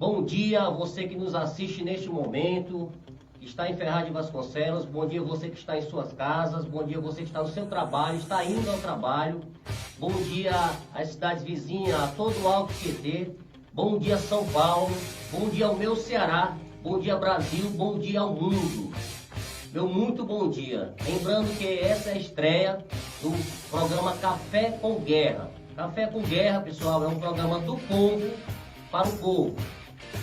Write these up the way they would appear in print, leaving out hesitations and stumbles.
Bom dia a você que nos assiste neste momento, que está em Ferraz de Vasconcelos. Bom dia a você que está em suas casas. Bom dia a você que está no seu trabalho, está indo ao trabalho. Bom dia às cidades vizinhas, a todo o Alto Tietê. Bom dia São Paulo. Bom dia ao meu Ceará. Bom dia Brasil. Bom dia ao mundo. Meu muito bom dia. Lembrando que essa é a estreia do programa Café com Guerra. Café com Guerra, pessoal, é um programa do povo para o povo.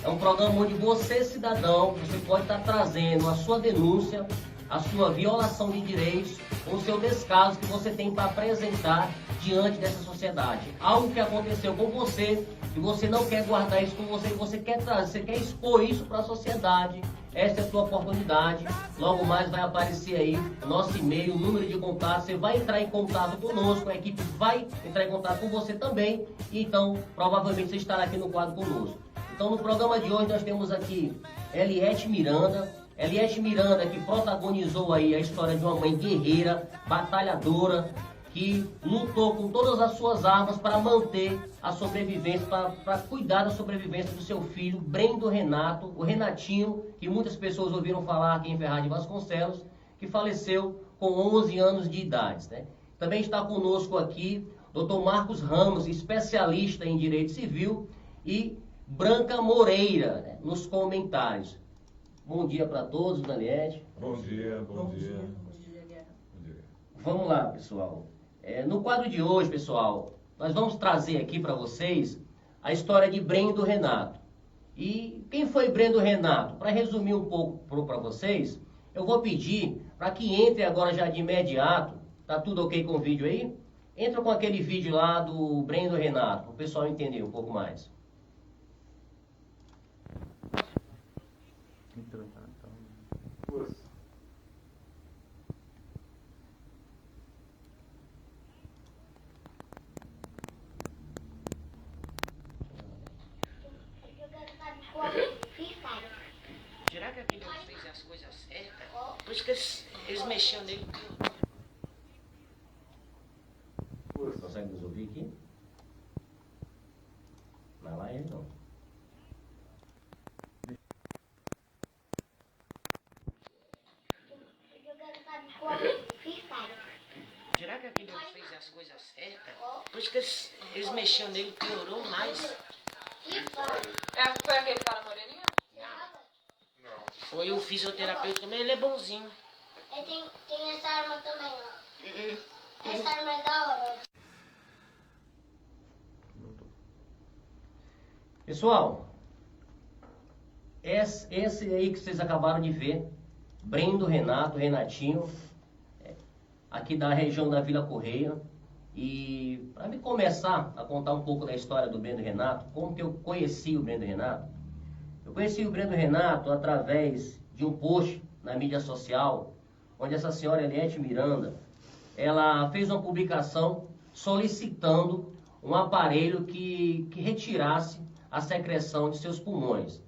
É um programa onde você, cidadão, você pode estar trazendo a sua denúncia, a sua violação de direitos, ou o seu descaso que você tem para apresentar diante dessa sociedade. Algo que aconteceu com você, que você não quer guardar isso com você, que você quer trazer, você quer expor isso para a sociedade. Essa é a sua oportunidade. Logo mais vai aparecer aí o nosso e-mail, o número de contato. Você vai entrar em contato conosco, a equipe vai entrar em contato com você também. E então, provavelmente, você estará aqui no quadro conosco. Então, no programa de hoje, nós temos aqui Eliette Miranda. Eliette Miranda, que protagonizou aí a história de uma mãe guerreira, batalhadora, que lutou com todas as suas armas para manter a sobrevivência, para cuidar da sobrevivência do seu filho, Brendo Renato, o Renatinho, que muitas pessoas ouviram falar aqui em Ferraz de Vasconcelos, que faleceu com 11 anos de idade, né? Também está conosco aqui Dr. Marcos Ramos, especialista em Direito Civil, e Branca Moreira, né, nos comentários. Bom dia para todos, Daniete. Bom dia, bom dia. Bom dia, Guerra. Vamos lá, pessoal. No quadro de hoje, pessoal, nós vamos trazer aqui para vocês a história de Brendo Renato. E quem foi Brendo Renato? Para resumir um pouco para vocês, eu vou pedir para que entre agora já de imediato. Tá tudo ok com o vídeo aí? Entra com aquele vídeo lá do Brendo Renato, para o pessoal entender um pouco mais. Será que aquele homem fez as coisas certas? Por isso que eles mexiam nele. Consegue nos ouvir aqui? Vai lá ele não. Será que aquele homem fez as coisas certas? Por isso que eles mexiam nele, piorou mais. Foi aquele cara moreninho? Foi o fisioterapeuta também, ele é bonzinho. Tem essa arma também, ó. Essa arma é da hora. Pessoal, esse aí que vocês acabaram de ver, Brendo Renato, Renatinho, aqui da região da Vila Correia. E para me começar a contar um pouco da história do Brendo Renato, como que eu conheci o Brendo Renato? Eu conheci o Brendo Renato através de um post na mídia social, onde essa senhora Eliette Miranda, ela fez uma publicação solicitando um aparelho que retirasse a secreção de seus pulmões.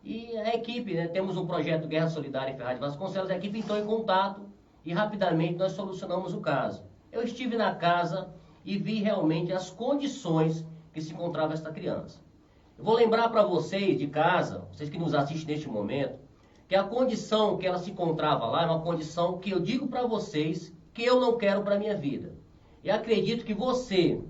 E a equipe, né, temos um projeto Guerra Solidária em Ferraz de Vasconcelos, a equipe entrou em contato e rapidamente nós solucionamos o caso. Eu estive na casa e vi realmente as condições que se encontrava esta criança. Eu vou lembrar para vocês de casa, vocês que nos assistem neste momento, que a condição que ela se encontrava lá é uma condição que eu digo para vocês que eu não quero para a minha vida. E acredito que você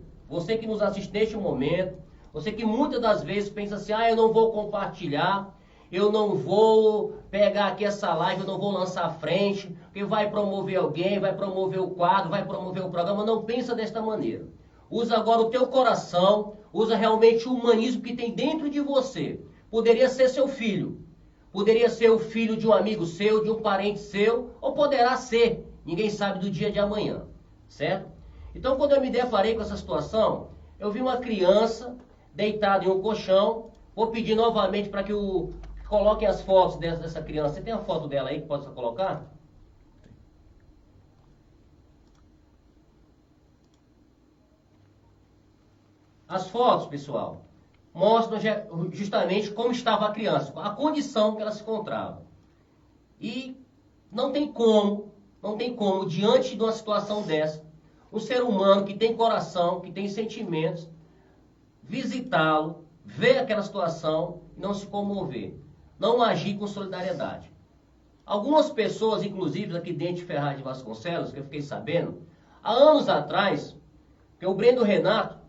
que nos assiste neste momento, você que muitas das vezes pensa assim, eu não vou compartilhar, eu não vou pegar aqui essa live, eu não vou lançar à frente, porque vai promover alguém, vai promover o quadro, vai promover o programa. Não pensa desta maneira. Usa agora o teu coração, usa realmente o humanismo que tem dentro de você. Poderia ser seu filho, poderia ser o filho de um amigo seu, de um parente seu, ou poderá ser, ninguém sabe do dia de amanhã, certo? Então, quando eu me deparei com essa situação, eu vi uma criança deitada em um colchão. Vou pedir novamente para que coloquem as fotos dessa criança. Você tem a foto dela aí que possa colocar? As fotos, pessoal, mostram justamente como estava a criança, a condição que ela se encontrava. E não tem como, diante de uma situação dessa, um ser humano que tem coração, que tem sentimentos, visitá-lo, ver aquela situação e não se comover, não agir com solidariedade. Algumas pessoas, inclusive aqui dentro de Ferraz de Vasconcelos, que eu fiquei sabendo, há anos atrás, que o Brendo Renato,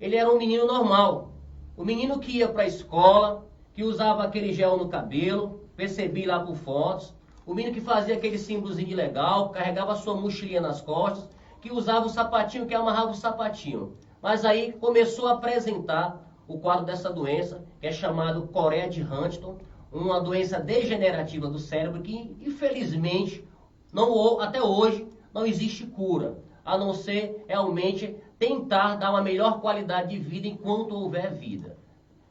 ele era um menino normal. O menino que ia para a escola, que usava aquele gel no cabelo, percebi lá por fotos. O menino que fazia aquele símbolozinho legal, carregava sua mochilinha nas costas, que usava o sapatinho, que amarrava o sapatinho. Mas aí começou a apresentar o quadro dessa doença, que é chamado Corea de Huntington, uma doença degenerativa do cérebro que, infelizmente, até hoje não existe cura, a não ser realmente tentar dar uma melhor qualidade de vida enquanto houver vida.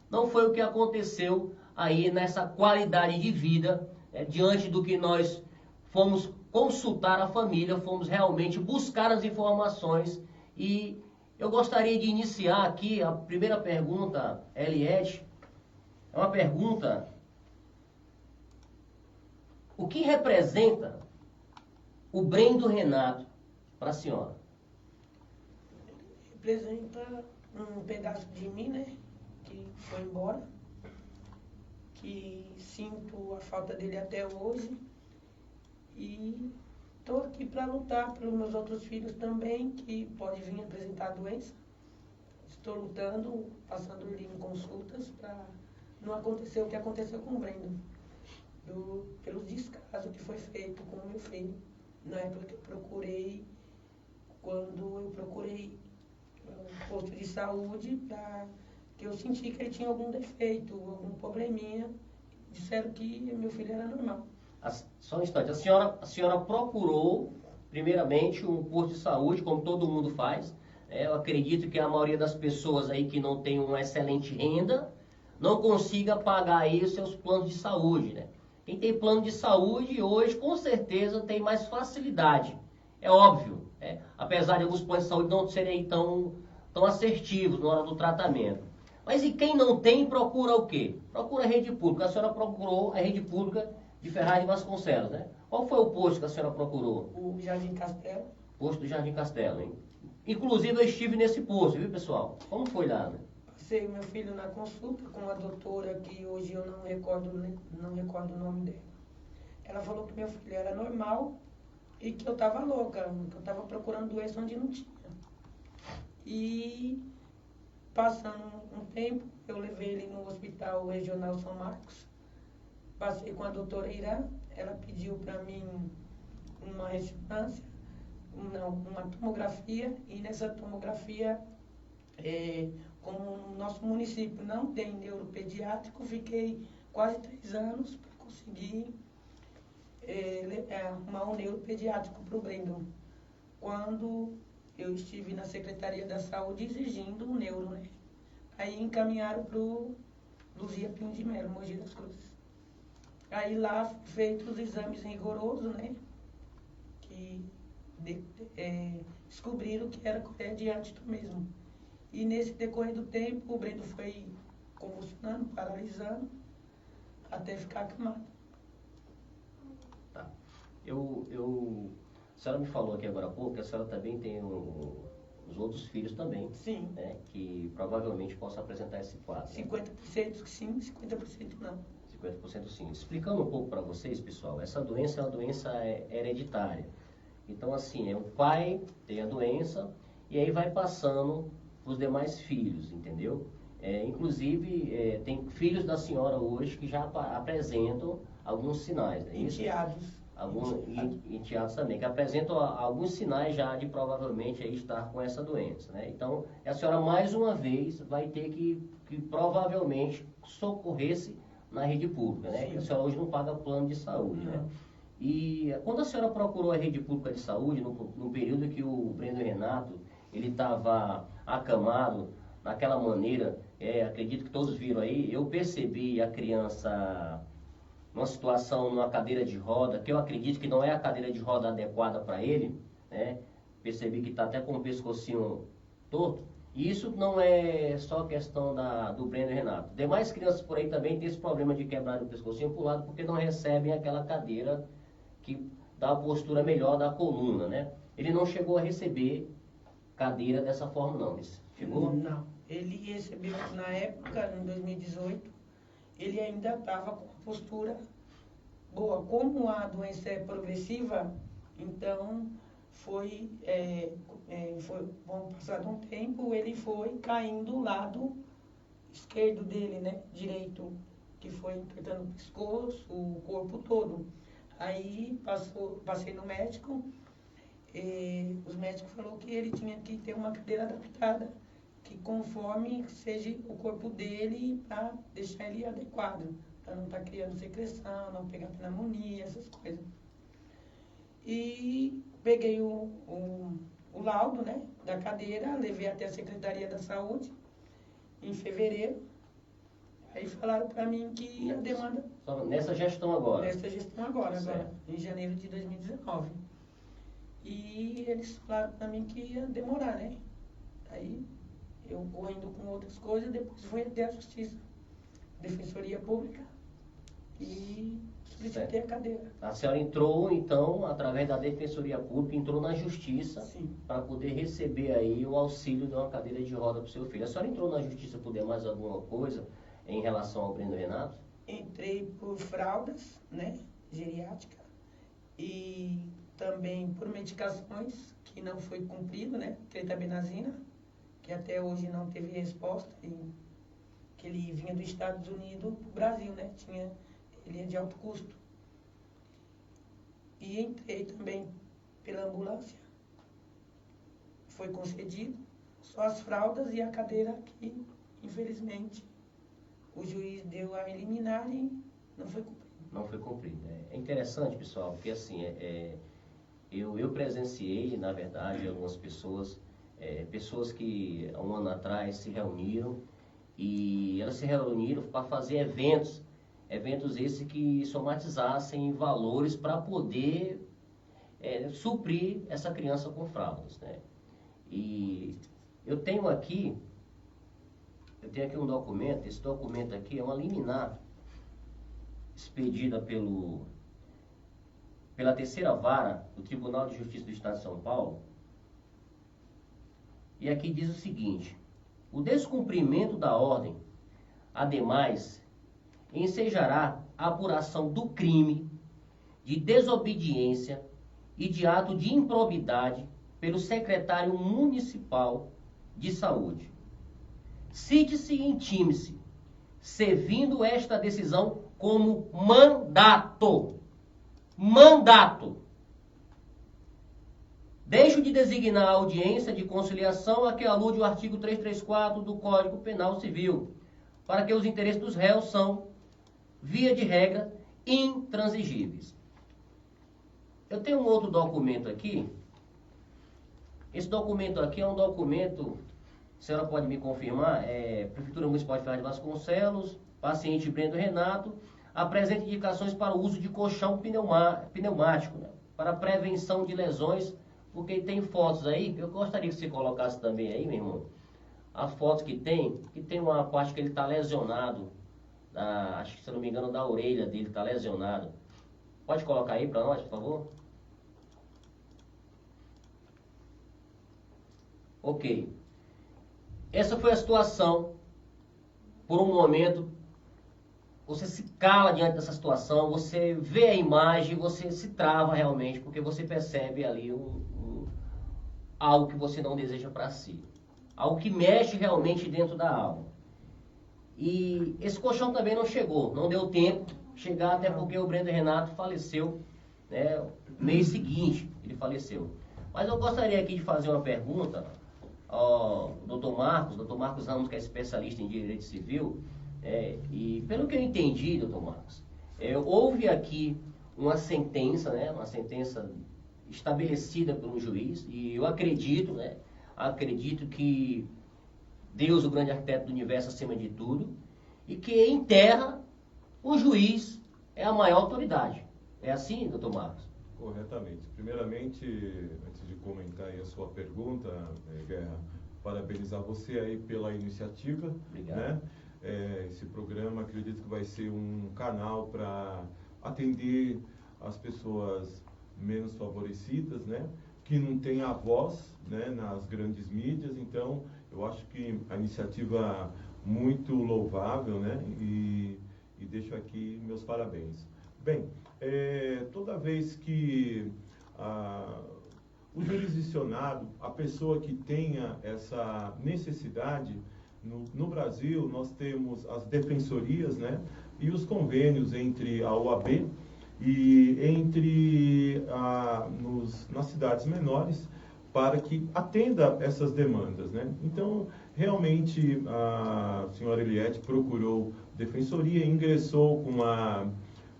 Não foi o que aconteceu aí nessa qualidade de vida, diante do que nós fomos consultar a família, fomos realmente buscar as informações. E eu gostaria de iniciar aqui a primeira pergunta, Eliette, é uma pergunta: o que representa o Brendo Renato para a senhora? Representa um pedaço de mim, né, que foi embora, que sinto a falta dele até hoje, e estou aqui para lutar pelos meus outros filhos também, que pode vir apresentar a doença. Estou lutando, passando ele em consultas para não acontecer o que aconteceu com o Brendo, pelo descaso que foi feito com o meu filho. Na época que quando eu procurei o posto de saúde, que eu senti que ele tinha algum defeito, algum probleminha, disseram que meu filho era normal. Só um instante, a senhora procurou, primeiramente, um posto de saúde, como todo mundo faz. Eu acredito que a maioria das pessoas aí que não tem uma excelente renda, não consiga pagar aí os seus planos de saúde, né? Quem tem plano de saúde hoje, com certeza, tem mais facilidade. É óbvio, apesar de alguns planos de saúde não serem tão assertivos na hora do tratamento. Mas e quem não tem, procura o quê? Procura a rede pública. A senhora procurou a rede pública de Ferraz de Vasconcelos, né? Qual foi o posto que a senhora procurou? O Jardim Castelo. Posto do Jardim Castelo, hein? Inclusive eu estive nesse posto, viu, pessoal? Como foi lá, né? Passei meu filho na consulta com a doutora, que hoje eu não recordo o nome dela. Ela falou que meu filho era normal e que eu estava louca, que eu estava procurando doença onde não tinha. E passando um tempo, eu levei ele no Hospital Regional São Marcos, passei com a doutora Irã, ela pediu para mim uma ressonância, uma tomografia, e nessa tomografia, como o nosso município não tem neuropediátrico, fiquei quase 3 anos para conseguir arrumar um neuropediátrico para o Brendo. Quando eu estive na Secretaria da Saúde exigindo um neuro, né? Aí encaminharam para o Luzia Pinho de Melo, Mogi das Cruzes. Aí lá, feitos os exames rigorosos, né? Que descobriram que era Corea de Huntington mesmo. E nesse decorrer do tempo, o Brendo foi convulsionando, paralisando, até ficar acamado. Tá. A senhora me falou aqui agora há pouco que a senhora também tem os outros filhos também. Sim. Né, que provavelmente possam apresentar esse quadro. 50% sim, 50% não. 50% sim. Explicando um pouco para vocês, pessoal, essa doença é uma doença hereditária. Então, assim, o pai tem a doença e aí vai passando para os demais filhos, entendeu? Inclusive, tem filhos da senhora hoje que já apresentam alguns sinais. Né? Enteados. Alguns enteados também, que apresentam alguns sinais já de provavelmente aí estar com essa doença. Né? Então, a senhora mais uma vez vai ter que provavelmente socorrer-se na rede pública, né? Porque a senhora hoje não paga plano de saúde, né? E quando a senhora procurou a rede pública de saúde, no período que o Brendo Renato, ele estava acamado, naquela maneira, acredito que todos viram aí, eu percebi a criança numa situação, numa cadeira de roda, que eu acredito que não é a cadeira de roda adequada para ele, né? Percebi que está até com o pescocinho torto. E isso não é só questão do Brendo Renato. Demais crianças por aí também têm esse problema de quebrar o pescocinho para o lado porque não recebem aquela cadeira que dá a postura melhor da coluna, né? Ele não chegou a receber cadeira dessa forma, não. Chegou? Não. Ele recebeu, na época, em 2018, ele ainda estava com uma postura boa. Como a doença é progressiva, então bom, passado um tempo, ele foi caindo o lado esquerdo dele, né? Direito, que foi entortando o pescoço, o corpo todo. Aí passei no médico, os médicos falaram que ele tinha que ter uma cadeira adaptada, que conforme seja o corpo dele, para deixar ele adequado, para não estar criando secreção, não pegar pneumonia, essas coisas. E peguei o laudo, né, da cadeira, levei até a Secretaria da Saúde em fevereiro. Aí falaram para mim que a demanda... Só nessa gestão agora? Nessa gestão agora, em janeiro de 2019. E eles falaram para mim que ia demorar, né? Aí eu correndo com outras coisas, depois fui até a Justiça, Defensoria Pública, e solicitei a cadeira. A senhora entrou, então, através da Defensoria Pública, entrou na Justiça para poder receber aí o auxílio de uma cadeira de roda para o seu filho. A senhora entrou na Justiça por mais alguma coisa em relação ao Breno Renato? Entrei por fraldas, né, geriátrica, e também por medicações que não foi cumprido, né, tretabenzina, que até hoje não teve resposta, que ele vinha dos Estados Unidos para o Brasil, né, ele é de alto custo. E entrei também pela ambulância, foi concedido, só as fraldas e a cadeira que, infelizmente, o juiz deu a eliminar e não foi cumprido. Não foi cumprido. É interessante, pessoal, porque assim, eu presenciei, na verdade, algumas pessoas que há um ano atrás se reuniram, e elas se reuniram para fazer eventos esses que somatizassem valores para poder suprir essa criança com fraldas, né? E eu tenho aqui um documento. Esse documento aqui é uma liminar expedida pela 3ª Vara do Tribunal de Justiça do Estado de São Paulo. E aqui diz o seguinte: o descumprimento da ordem, ademais, ensejará a apuração do crime de desobediência e de ato de improbidade pelo secretário municipal de saúde. Cite-se e intime-se, servindo esta decisão como mandato. Mandato. Deixo de designar a audiência de conciliação a que alude o artigo 334 do Código Penal Civil, para que os interesses dos réus são, via de regra, intransigíveis. Eu tenho um outro documento aqui. Esse documento aqui é um documento, a senhora pode me confirmar, Prefeitura Municipal de Ferraz de Vasconcelos, paciente Breno Renato, apresenta indicações para o uso de colchão pneumático, né, para prevenção de lesões, porque tem fotos aí, eu gostaria que você colocasse também aí, meu irmão, a foto que tem uma parte que ele está lesionado, acho que, se não me engano, da orelha dele está lesionado. Pode colocar aí para nós, por favor? Ok. Essa foi a situação. Por um momento, você se cala diante dessa situação, você vê a imagem, você se trava realmente, porque você percebe ali algo que você não deseja para si. Algo que mexe realmente dentro da alma. E esse colchão também não chegou, não deu tempo de chegar, até porque o Breno Renato faleceu, né, no mês seguinte, ele faleceu. Mas eu gostaria aqui de fazer uma pergunta ao Dr. Marcos Ramos, que é especialista em direito civil, e pelo que eu entendi, Dr. Marcos, houve aqui uma sentença, né, uma sentença estabelecida por um juiz, e eu acredito, né, que Deus, o grande arquiteto do universo acima de tudo, e que em terra o juiz é a maior autoridade. É assim, doutor Marcos? Corretamente. Primeiramente, antes de comentar aí a sua pergunta, Guerra, parabenizar você aí pela iniciativa. Obrigado. Né? Esse programa, acredito que vai ser um canal para atender as pessoas menos favorecidas, né? Que não têm a voz, né, nas grandes mídias. Então, Eu acho que a iniciativa muito louvável, né? E deixo aqui meus parabéns. Bem, toda vez que o jurisdicionado, a pessoa que tenha essa necessidade, no Brasil nós temos as defensorias, né? E os convênios entre a OAB e entre nas cidades menores, para que atenda essas demandas, né? Então, realmente, a senhora Eliette procurou defensoria, ingressou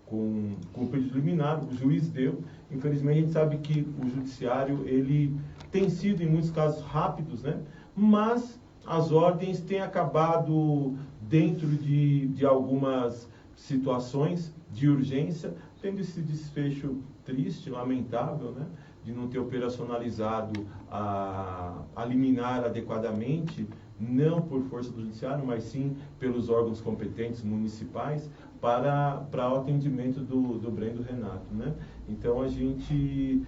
com o pedido liminar, o juiz deu. Infelizmente, a gente sabe que o judiciário, ele tem sido, em muitos casos, rápidos, né? Mas as ordens têm acabado dentro de algumas situações de urgência, tendo esse desfecho triste, lamentável, né? De não ter operacionalizado a liminar adequadamente, não por força do judiciário, mas sim pelos órgãos competentes municipais, para o atendimento do Breno Renato, né? Então, a gente,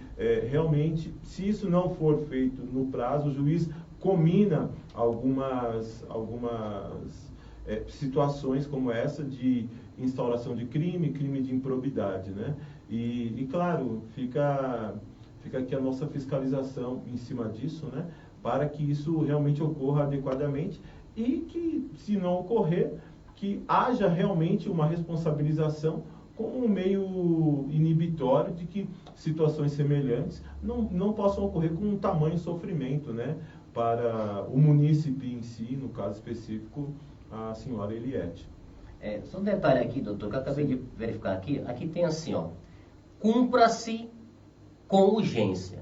realmente, se isso não for feito no prazo, o juiz comina algumas situações como essa de instauração de crime de improbidade, né? E claro, fica aqui a nossa fiscalização em cima disso, né? Para que isso realmente ocorra adequadamente e que, se não ocorrer, que haja realmente uma responsabilização como um meio inibitório de que situações semelhantes não possam ocorrer com um tamanho sofrimento, né? Para o munícipe em si, no caso específico, a senhora Eliette. Só um detalhe aqui, doutor, que eu acabei de verificar aqui. Aqui tem assim, ó, cumpra-se com urgência.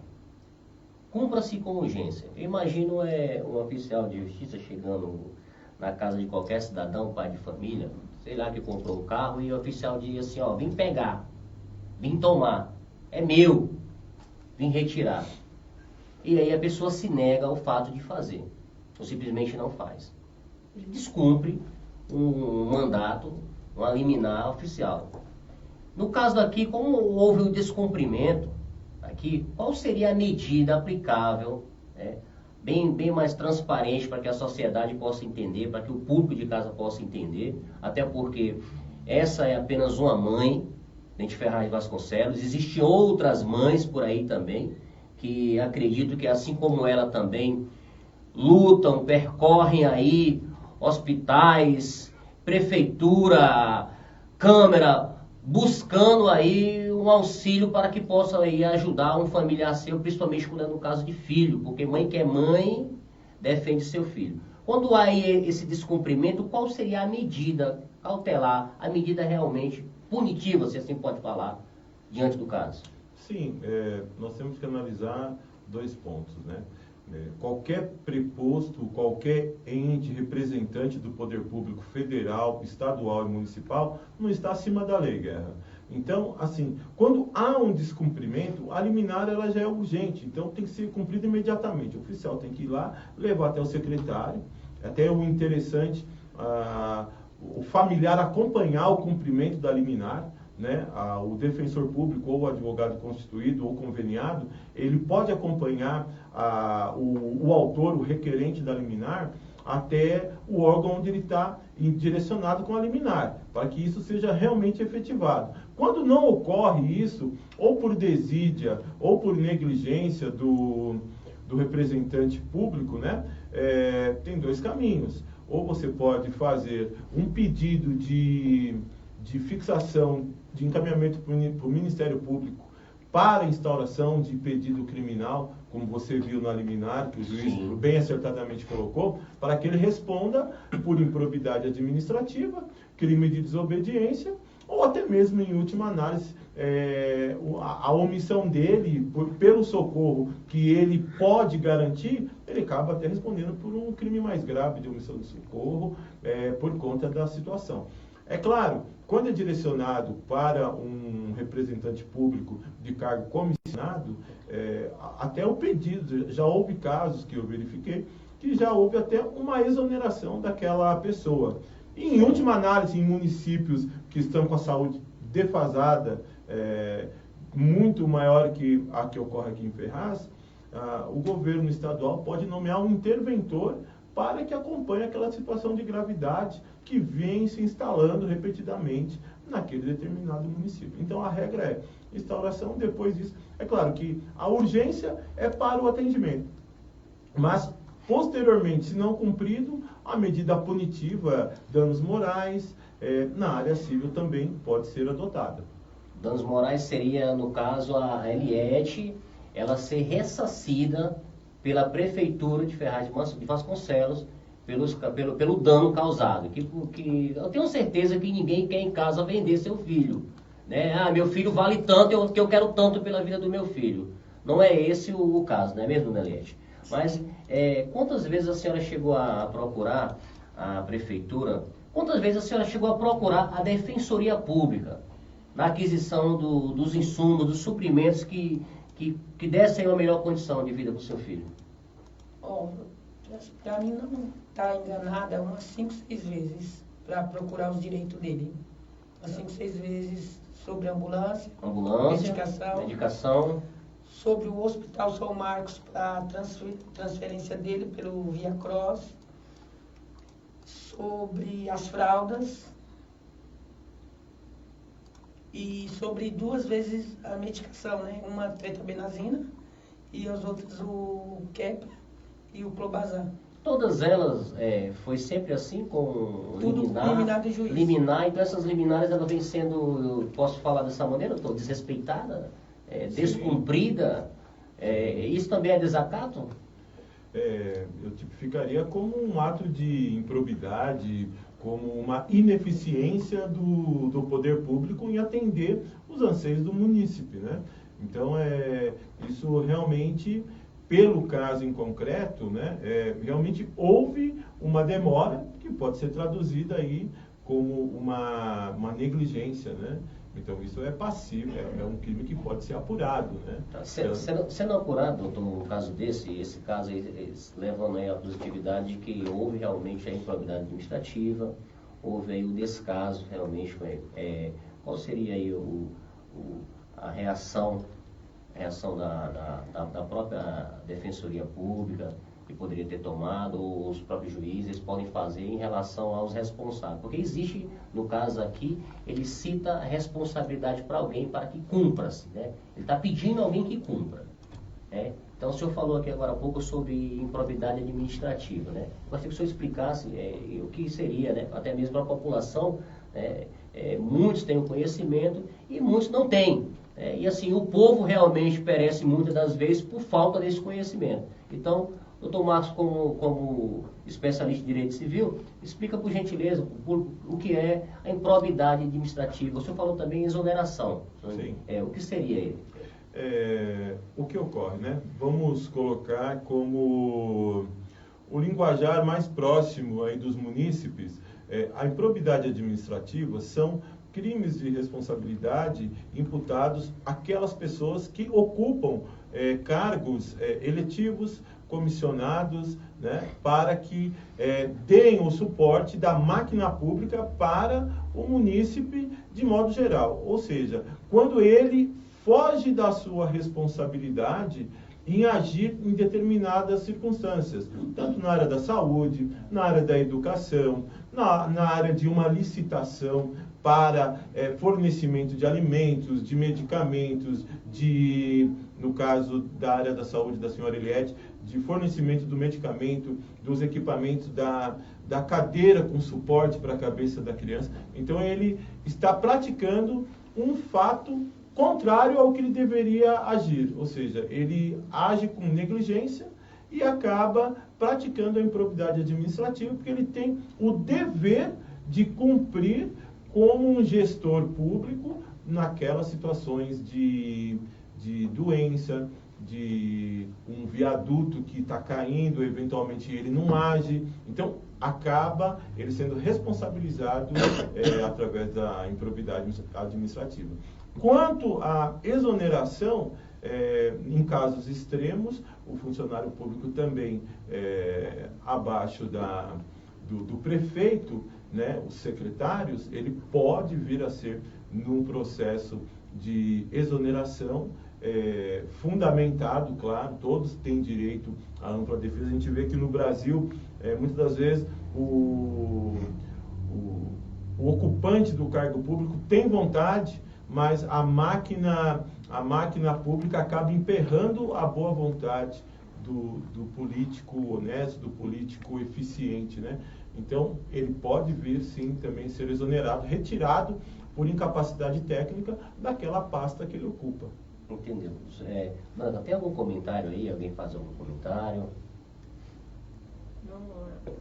Cumpra-se com urgência. Eu imagino um oficial de justiça chegando na casa de qualquer cidadão, pai de família, sei lá, que comprou um carro, e o oficial diz assim, ó, vim pegar, vim tomar, é meu, vim retirar. E aí a pessoa se nega ao fato de fazer, ou simplesmente não faz. Ele descumpre um mandato, uma liminar oficial. No caso aqui, como houve um descumprimento, aqui, qual seria a medida aplicável, né, bem mais transparente para que a sociedade possa entender, para que o público de casa possa entender, até porque essa é apenas uma mãe, Dente Ferraz Vasconcelos, existem outras mães por aí também, que acredito que assim como ela também lutam, percorrem aí hospitais, prefeitura, Câmara, buscando aí um auxílio para que possa aí ajudar um familiar seu, principalmente quando é no caso de filho, porque mãe que é mãe defende seu filho. Quando há aí esse descumprimento, qual seria a medida cautelar, a medida realmente punitiva, se assim pode falar, diante do caso? Sim, nós temos que analisar dois pontos, né? Qualquer preposto, qualquer ente representante do poder público federal, estadual e municipal não está acima da lei, Guerra. Então, assim, quando há um descumprimento, a liminar ela já é urgente, então tem que ser cumprida imediatamente. O oficial tem que ir lá, levar até o secretário, até o interessante, o familiar acompanhar o cumprimento da liminar, né? O defensor público ou o advogado constituído ou conveniado, ele pode acompanhar o autor, o requerente da liminar, até o órgão onde ele está direcionado com a liminar, para que isso seja realmente efetivado. Quando não ocorre isso, ou por desídia, ou por negligência do representante público, né? Tem dois caminhos. Ou você pode fazer um pedido de fixação, de encaminhamento para o Ministério Público para instauração de pedido criminal, como você viu na liminar, que o juiz bem acertadamente colocou, para que ele responda por improbidade administrativa, crime de desobediência, ou até mesmo, em última análise, a omissão dele, pelo socorro que ele pode garantir, ele acaba até respondendo por um crime mais grave de omissão de socorro, por conta da situação. É claro, quando é direcionado para um representante público de cargo comissionado, até o pedido, já houve casos que eu verifiquei, que já houve até uma exoneração daquela pessoa. E, em última análise, em municípios que estão com a saúde defasada, muito maior que a que ocorre aqui em Ferraz, o governo estadual pode nomear um interventor para que acompanhe aquela situação de gravidade que vem se instalando repetidamente naquele determinado município. Então a regra é instauração, depois disso, é claro que a urgência é para o atendimento, mas posteriormente, se não cumprido, a medida punitiva, danos morais, na área civil também pode ser adotada. Danos morais seria, no caso, a Eliette, ela ser ressarcida pela Prefeitura de Ferraz de Vasconcelos pelo dano causado. Que eu tenho certeza que ninguém quer em casa vender seu filho. Né? Ah, meu filho vale tanto, que eu quero tanto pela vida do meu filho. Não é esse o caso, não é mesmo, Eliette? Mas quantas vezes a senhora chegou a procurar a Prefeitura? Quantas vezes a senhora chegou a procurar a Defensoria Pública na aquisição dos insumos, dos suprimentos que dessem uma melhor condição de vida para o seu filho? Para mim não está enganada umas 5, 6 vezes para procurar os direitos dele. Umas 5, 6 vezes sobre ambulância, medicação, sobre o Hospital São Marcos para transferência dele pelo Via Cross, sobre as fraldas e sobre 2 vezes a medicação, né? Uma tetrabenazina e as outras o Keppra e o Clobazam. Todas elas foi sempre assim com Tudo liminar de juiz. Liminar, então essas liminares elas vêm sendo, eu posso falar dessa maneira, desrespeitada, descumprida. Isso também é desacato? Eu tipificaria como um ato de improbidade, como uma ineficiência do poder público em atender os anseios do munícipe, né? Então, isso realmente, pelo caso em concreto, né, realmente houve uma demora que pode ser traduzida aí como uma negligência, né? Então, isso é passível, é um crime que pode ser apurado, né? Tá. Sendo apurado, doutor, um caso esse caso aí, levando aí a positividade de que houve realmente a improbidade administrativa, houve aí o descaso realmente, qual seria aí a reação da própria Defensoria Pública, que poderia ter tomado, ou os próprios juízes podem fazer em relação aos responsáveis? Porque existe, no caso aqui, ele cita a responsabilidade para alguém para que cumpra-se, né? Ele está pedindo alguém que cumpra, né? Então, o senhor falou aqui agora há pouco sobre improbidade administrativa, né? Eu gostaria que o senhor explicasse o que seria, né? Até mesmo para a população, muitos têm o conhecimento e muitos não têm. E assim, o povo realmente perece muitas das vezes por falta desse conhecimento. Então, doutor Marcos, como especialista em direito civil, explica por gentileza o que é a improbidade administrativa. O senhor falou também em exoneração. Sim. O que seria ele? O que ocorre, né? Vamos colocar como o linguajar mais próximo aí dos munícipes. A improbidade administrativa são crimes de responsabilidade imputados àquelas pessoas que ocupam cargos eletivos, comissionados, né, para que deem o suporte da máquina pública para o munícipe de modo geral. Ou seja, quando ele foge da sua responsabilidade em agir em determinadas circunstâncias, tanto na área da saúde, na área da educação, na área de uma licitação para fornecimento de alimentos, de medicamentos, no caso da área da saúde da senhora Eliette, de fornecimento do medicamento, dos equipamentos da cadeira com suporte para a cabeça da criança. Então ele está praticando um fato contrário ao que ele deveria agir, ou seja, ele age com negligência e acaba praticando a improbidade administrativa, porque ele tem o dever de cumprir como um gestor público naquelas situações de doença, de um viaduto que está caindo, eventualmente ele não age, então acaba ele sendo responsabilizado através da improbidade administrativa. Quanto à exoneração, em casos extremos, o funcionário público também abaixo do prefeito, né, os secretários, ele pode vir a ser num processo de exoneração fundamentado, claro, todos têm direito à ampla defesa. A gente vê que no Brasil muitas das vezes o ocupante do cargo público tem vontade, mas a máquina pública acaba emperrando a boa vontade do político honesto, do político eficiente, né? Então, ele pode vir, sim, também ser exonerado, retirado por incapacidade técnica daquela pasta que ele ocupa. Entendeu? Nanda, tem algum comentário aí? Alguém faz algum comentário? Vamos lá.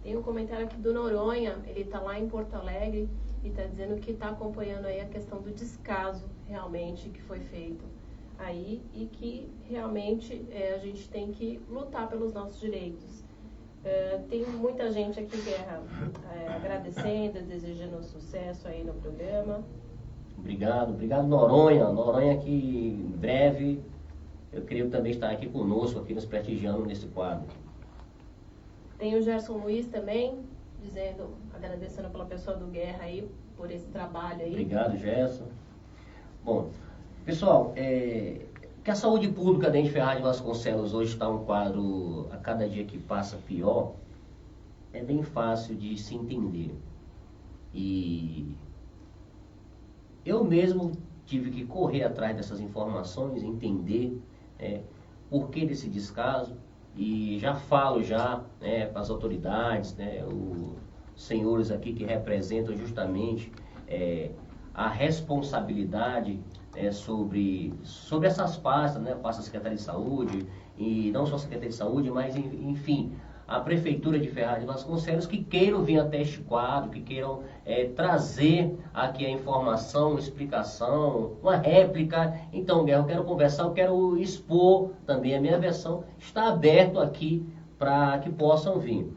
Tem um comentário aqui do Noronha, ele está lá em Porto Alegre e está dizendo que está acompanhando aí a questão do descaso realmente que foi feito aí e que realmente a gente tem que lutar pelos nossos direitos. Tem muita gente aqui, Guerra, agradecendo, desejando sucesso aí no programa. Obrigado Noronha. Noronha que em breve, eu creio também estar aqui conosco, aqui nos prestigiando nesse quadro. Tem o Gerson Luiz também, agradecendo pela pessoa do Guerra aí, por esse trabalho aí. Obrigado, Gerson. Bom, pessoal, que a saúde pública dentro de Ferraz de Vasconcelos hoje está um quadro, a cada dia que passa, pior, é bem fácil de se entender. E eu mesmo tive que correr atrás dessas informações, entender por que desse descaso, e já falo para as autoridades, os senhores aqui que representam justamente a responsabilidade sobre essas pastas, pasta da Secretaria de Saúde, e não só a Secretaria de Saúde, mas enfim, a Prefeitura de Ferraz de Vasconcelos, que queiram vir até este quadro, que queiram trazer aqui a informação, uma explicação, uma réplica. Então, Guerra, eu quero conversar, eu quero expor também a minha versão, está aberto aqui para que possam vir.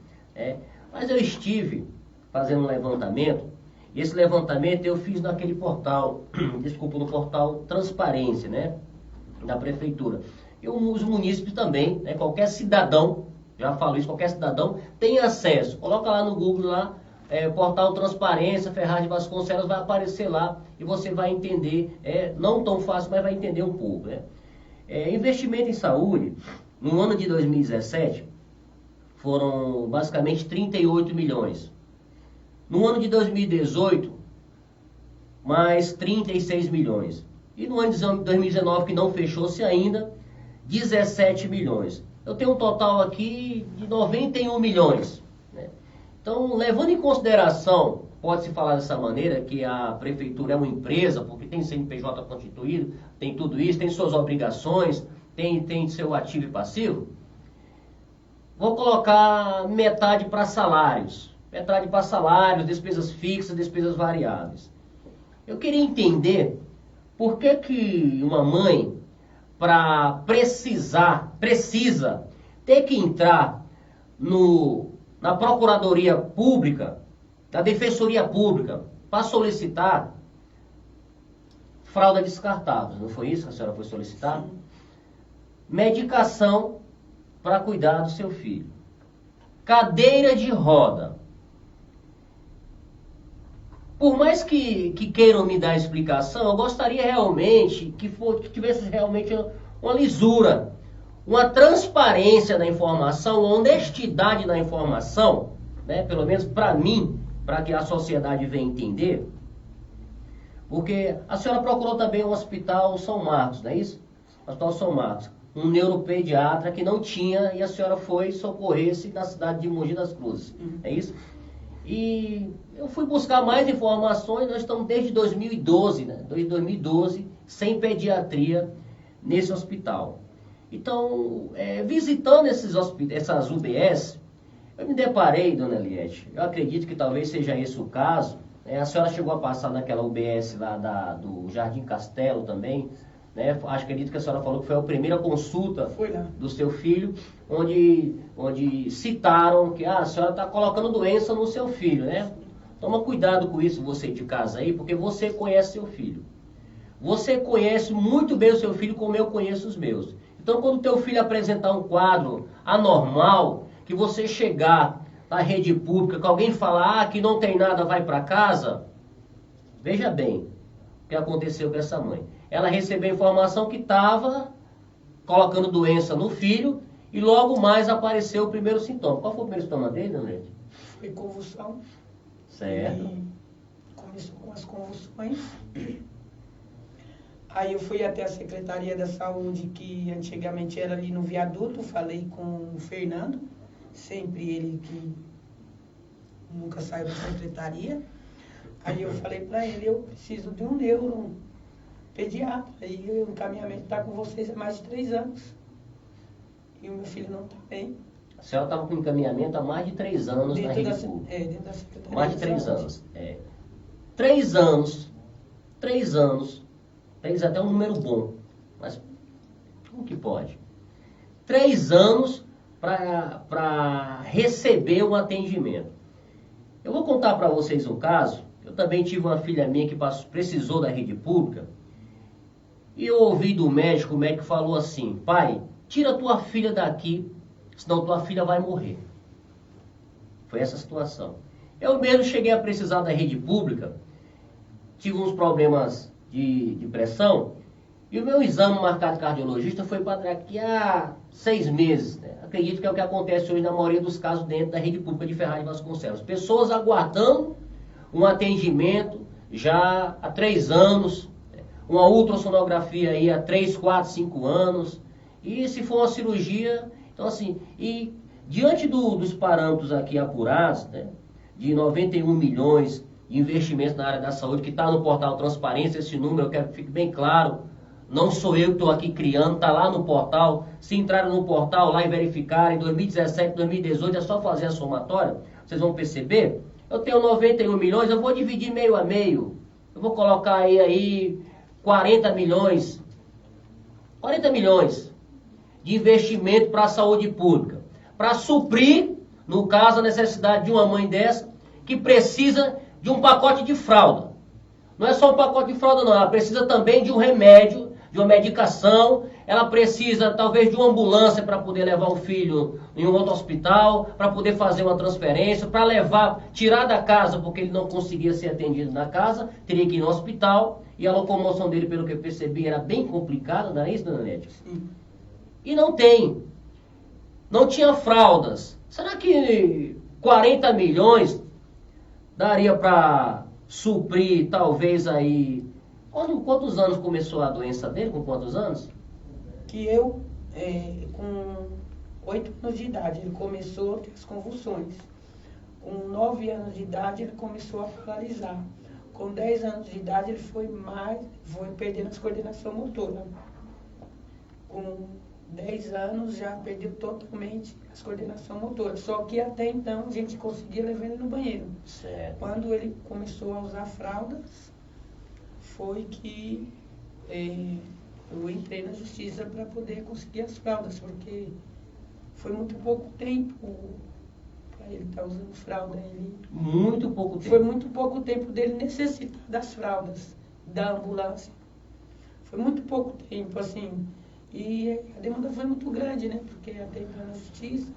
Mas eu estive fazendo um levantamento, e esse levantamento eu fiz naquele portal, no portal Transparência, da Prefeitura. E os munícipes também, qualquer cidadão, já falo isso, qualquer cidadão tem acesso. Coloca lá no Google, portal Transparência, Ferraz de Vasconcelos, vai aparecer lá e você vai entender, não tão fácil, mas vai entender um pouco. Investimento em saúde, no ano de 2017, foram basicamente 38 milhões. No ano de 2018, mais 36 milhões. E no ano de 2019, que não fechou-se ainda, 17 milhões. Eu tenho um total aqui de 91 milhões. Então, levando em consideração, pode-se falar dessa maneira, que a Prefeitura é uma empresa, porque tem CNPJ constituído, tem tudo isso, tem suas obrigações, tem seu ativo e passivo. Vou colocar metade para salários. Metade para salários, despesas fixas, despesas variáveis. Eu queria entender por que uma mãe, precisa ter que entrar na Procuradoria Pública, na Defensoria Pública, para solicitar fralda descartável. Não foi isso que a senhora foi solicitar? Sim. Medicação para cuidar do seu filho. Cadeira de roda. Por mais que queiram me dar explicação, eu gostaria realmente que tivesse realmente uma lisura, uma transparência da informação, uma honestidade na informação, pelo menos para mim, para que a sociedade venha entender. Porque a senhora procurou também o Hospital São Marcos, não é isso? O Hospital São Marcos, um neuropediatra que não tinha e a senhora foi socorrer-se na cidade de Mogi das Cruzes, é isso? E eu fui buscar mais informações, nós estamos desde 2012, desde 2012, sem pediatria nesse hospital. Então, visitando essas UBS, eu me deparei, dona Eliette, eu acredito que talvez seja esse o caso, a senhora chegou a passar naquela UBS lá do Jardim Castelo também, acredito que a senhora falou que foi a primeira consulta do seu filho, onde citaram que a senhora está colocando doença no seu filho, Toma cuidado com isso, você de casa aí, porque você conhece seu filho. Você conhece muito bem o seu filho como eu conheço os meus. Então, quando o teu filho apresentar um quadro anormal, que você chegar na rede pública, que alguém falar que não tem nada, vai para casa, veja bem o que aconteceu com essa mãe. Ela recebeu a informação que estava colocando doença no filho e logo mais apareceu o primeiro sintoma. Qual foi o primeiro sintoma dele, dona Neide? Foi convulsão. Certo. E começou com as convulsões. Aí eu fui até a Secretaria da Saúde, que antigamente era ali no viaduto, falei com o Fernando, sempre ele que nunca saiu da secretaria. Aí eu falei para ele, eu preciso de um neuro, pediatra. Aí o encaminhamento está com vocês há mais de 3 anos. E o meu filho não está bem. A senhora estava com encaminhamento há mais de 3 anos na rede pública. Dentro da Secretaria Mais de da 3 Saúde. anos. 3 anos. 3 anos. 3 é até um número bom. Mas como que pode? 3 anos para receber um atendimento. Eu vou contar para vocês um caso. Eu também tive uma filha minha que precisou da rede pública. E eu ouvi do médico, o médico falou assim: pai, tira tua filha daqui, senão tua filha vai morrer. Foi essa a situação. Eu mesmo cheguei a precisar da rede pública, tive uns problemas de pressão, e o meu exame marcado de cardiologista foi para daqui a 6 meses. Né? Acredito que é o que acontece hoje na maioria dos casos dentro da rede pública de Ferraz de Vasconcelos. Pessoas aguardando um atendimento já há 3 anos, uma ultrassonografia aí há 3, 4, 5 anos, e se for uma cirurgia, então assim, e diante dos parâmetros aqui apurados, né, de 91 milhões de investimentos na área da saúde, que está no portal Transparência, esse número eu quero que fique bem claro, não sou eu que estou aqui criando, está lá no portal, se entrarem no portal lá e verificarem, 2017, 2018, é só fazer a somatória, vocês vão perceber, eu tenho 91 milhões, eu vou dividir meio a meio, eu vou colocar aí 40 milhões, 40 milhões de investimento para a saúde pública, para suprir, no caso, a necessidade de uma mãe dessa, que precisa de um pacote de fralda. Não é só um pacote de fralda não, ela precisa também de um remédio, de uma medicação, ela precisa talvez de uma ambulância para poder levar o filho em um outro hospital, para poder fazer uma transferência, para levar, tirar da casa, porque ele não conseguia ser atendido na casa, teria que ir no hospital, e a locomoção dele, pelo que eu percebi, era bem complicada, não é isso, dona Nédia? Sim. E não tem. Não tinha fraldas. Será que 40 milhões daria para suprir, talvez, aí... Quantos anos começou a doença dele? Com quantos anos? Que eu, com 8 anos de idade, ele começou a ter as convulsões. Com 9 anos de idade, ele começou a paralisar. Com 10 anos de idade, ele foi perdendo as coordenação motora. Com 10 anos, já perdeu totalmente as coordenação motora. Só que até então, a gente conseguia levar ele no banheiro. Certo. Quando ele começou a usar fraldas, foi que eu entrei na justiça para poder conseguir as fraldas, porque foi muito pouco tempo para ele estar usando fralda. Muito pouco tempo. Foi muito pouco tempo dele necessitar das fraldas, da ambulância. Foi muito pouco tempo, assim. E a demanda foi muito grande, né? Porque até entrar na justiça,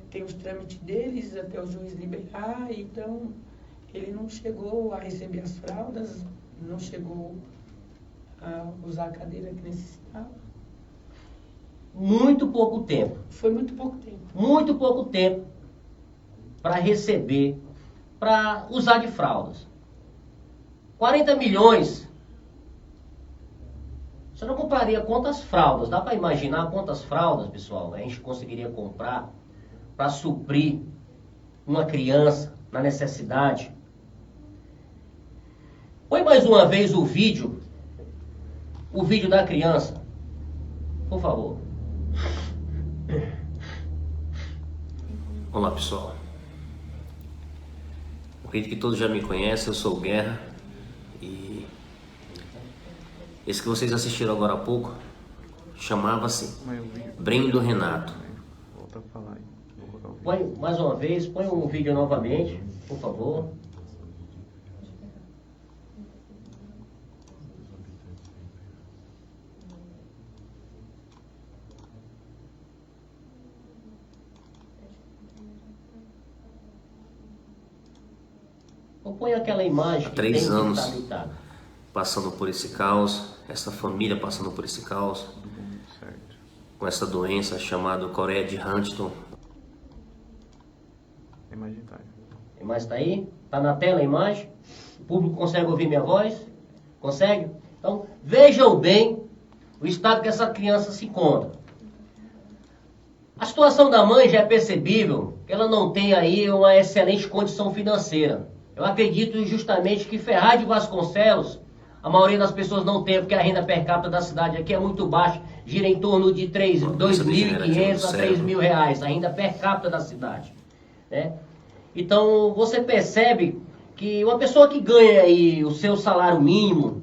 tem os trâmites deles, até o juiz liberar, então... Ele não chegou a receber as fraldas, não chegou a usar a cadeira que necessitava. Muito pouco tempo. Foi muito pouco tempo. Muito pouco tempo para receber, para usar de fraldas. 40 milhões. Você não compraria quantas fraldas? Dá para imaginar quantas fraldas, pessoal, a gente conseguiria comprar para suprir uma criança na necessidade? Põe mais uma vez o vídeo da criança, por favor. Olá pessoal, acredito que todos já me conhecem, eu sou o Guerra e esse que vocês assistiram agora há pouco chamava-se Brendo Renato. Põe mais uma vez, põe o vídeo novamente, por favor. Põe aquela imagem Há que 3 tem anos que estar deitada. passando por esse caos, essa família passando por esse caos. com essa doença chamada Coreia de Huntington. A imagem tá. A imagem está aí? Está na tela a imagem? O público consegue ouvir minha voz? Consegue? Então, vejam bem o estado que essa criança se encontra. A situação da mãe já é percebível que ela não tem aí uma excelente condição financeira. Eu acredito justamente que Ferraz de Vasconcelos, a maioria das pessoas não tem, porque a renda per capita da cidade aqui é muito baixa, gira em torno de 2.500 a 3.000 reais, a renda per capita da cidade, né? Então, você percebe que uma pessoa que ganha aí o seu salário mínimo,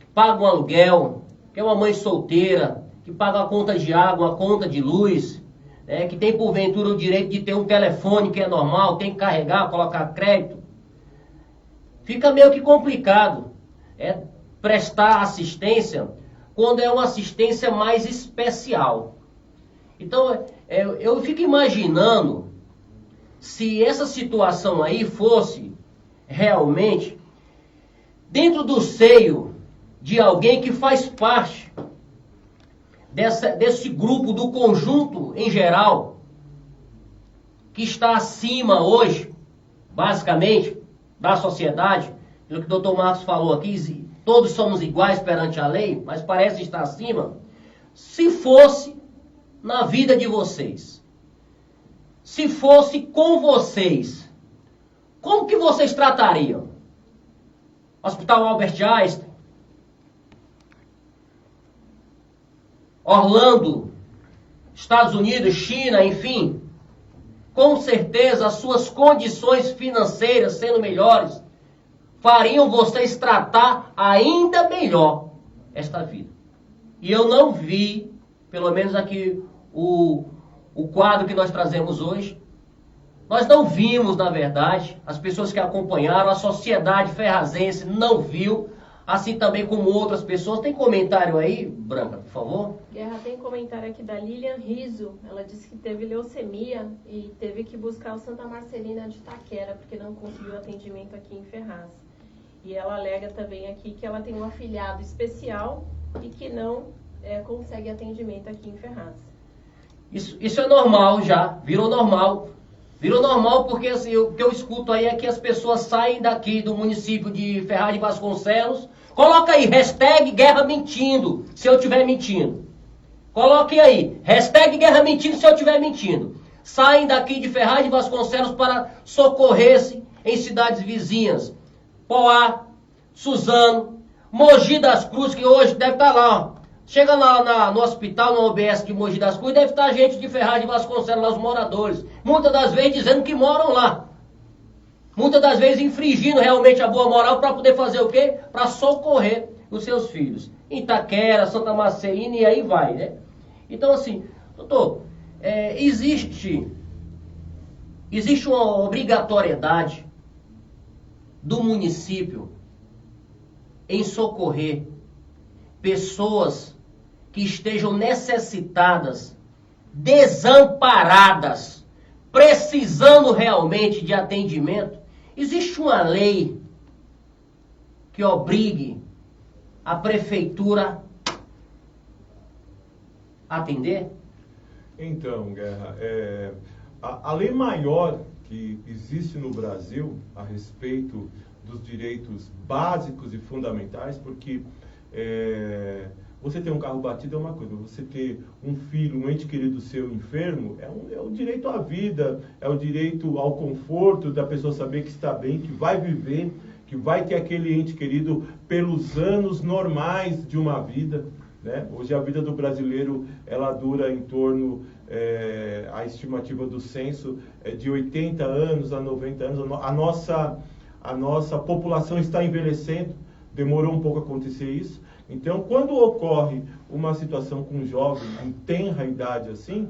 que paga um aluguel, que é uma mãe solteira, que paga a conta de água, a conta de luz, né, que tem porventura o direito de ter um telefone que é normal, tem que carregar, colocar crédito, fica meio que complicado prestar assistência quando é uma assistência mais especial. Então, eu fico imaginando se essa situação aí fosse realmente dentro do seio de alguém que faz parte desse grupo, do conjunto em geral, que está acima hoje, basicamente, da sociedade. Pelo que o Dr. Marcos falou aqui, todos somos iguais perante a lei, mas parece estar acima. Se fosse na vida de vocês, se fosse com vocês, como que vocês tratariam? Hospital Albert Einstein, Orlando, Estados Unidos, China, enfim, com certeza as suas condições financeiras sendo melhores, fariam vocês tratar ainda melhor esta vida. E eu não vi, pelo menos aqui, o quadro que nós trazemos hoje, nós não vimos, na verdade, as pessoas que acompanharam, a sociedade ferrazense não viu, assim também como outras pessoas. Tem comentário aí, Branca, por favor? Guerra, tem comentário aqui da Lilian Riso. Ela disse que teve leucemia e teve que buscar o Santa Marcelina de Itaquera, porque não conseguiu atendimento aqui em Ferraz. E ela alega também aqui que ela tem um afilhado especial e que não consegue atendimento aqui em Ferraz. Isso é normal já, virou normal. Virou normal porque assim, o que eu escuto aí é que as pessoas saem daqui do município de Ferraz de Vasconcelos. Coloca aí, hashtag guerra mentindo, se eu estiver mentindo. Coloque aí, hashtag guerra mentindo, se eu estiver mentindo. Saem daqui de Ferraz de Vasconcelos para socorrer-se em cidades vizinhas. Poá, Suzano, Mogi das Cruzes, que hoje deve estar lá, ó. Chega lá no hospital, no OBS de Mogi das Cruzes, deve estar gente de Ferraz de Vasconcelos, lá os moradores. Muitas das vezes dizendo que moram lá. Muitas das vezes infringindo realmente a boa moral para poder fazer o quê? Para socorrer os seus filhos. Itaquera, Santa Marcelina e aí vai, né? Então assim, doutor, existe uma obrigatoriedade do município em socorrer pessoas que estejam necessitadas, desamparadas, precisando realmente de atendimento. Existe uma lei que obrigue a prefeitura a atender? Então, Guerra, a lei maior que existe no Brasil a respeito dos direitos básicos e fundamentais, porque você ter um carro batido é uma coisa, você ter um filho, um ente querido seu enfermo, é o direito à vida, é o direito ao conforto da pessoa saber que está bem, que vai viver, que vai ter aquele ente querido pelos anos normais de uma vida, né? Hoje a vida do brasileiro, ela dura em torno, a estimativa do censo é de 80 anos a 90 anos. A nossa população está envelhecendo, demorou um pouco a acontecer isso. Então, quando ocorre uma situação com um jovem em tenra idade assim,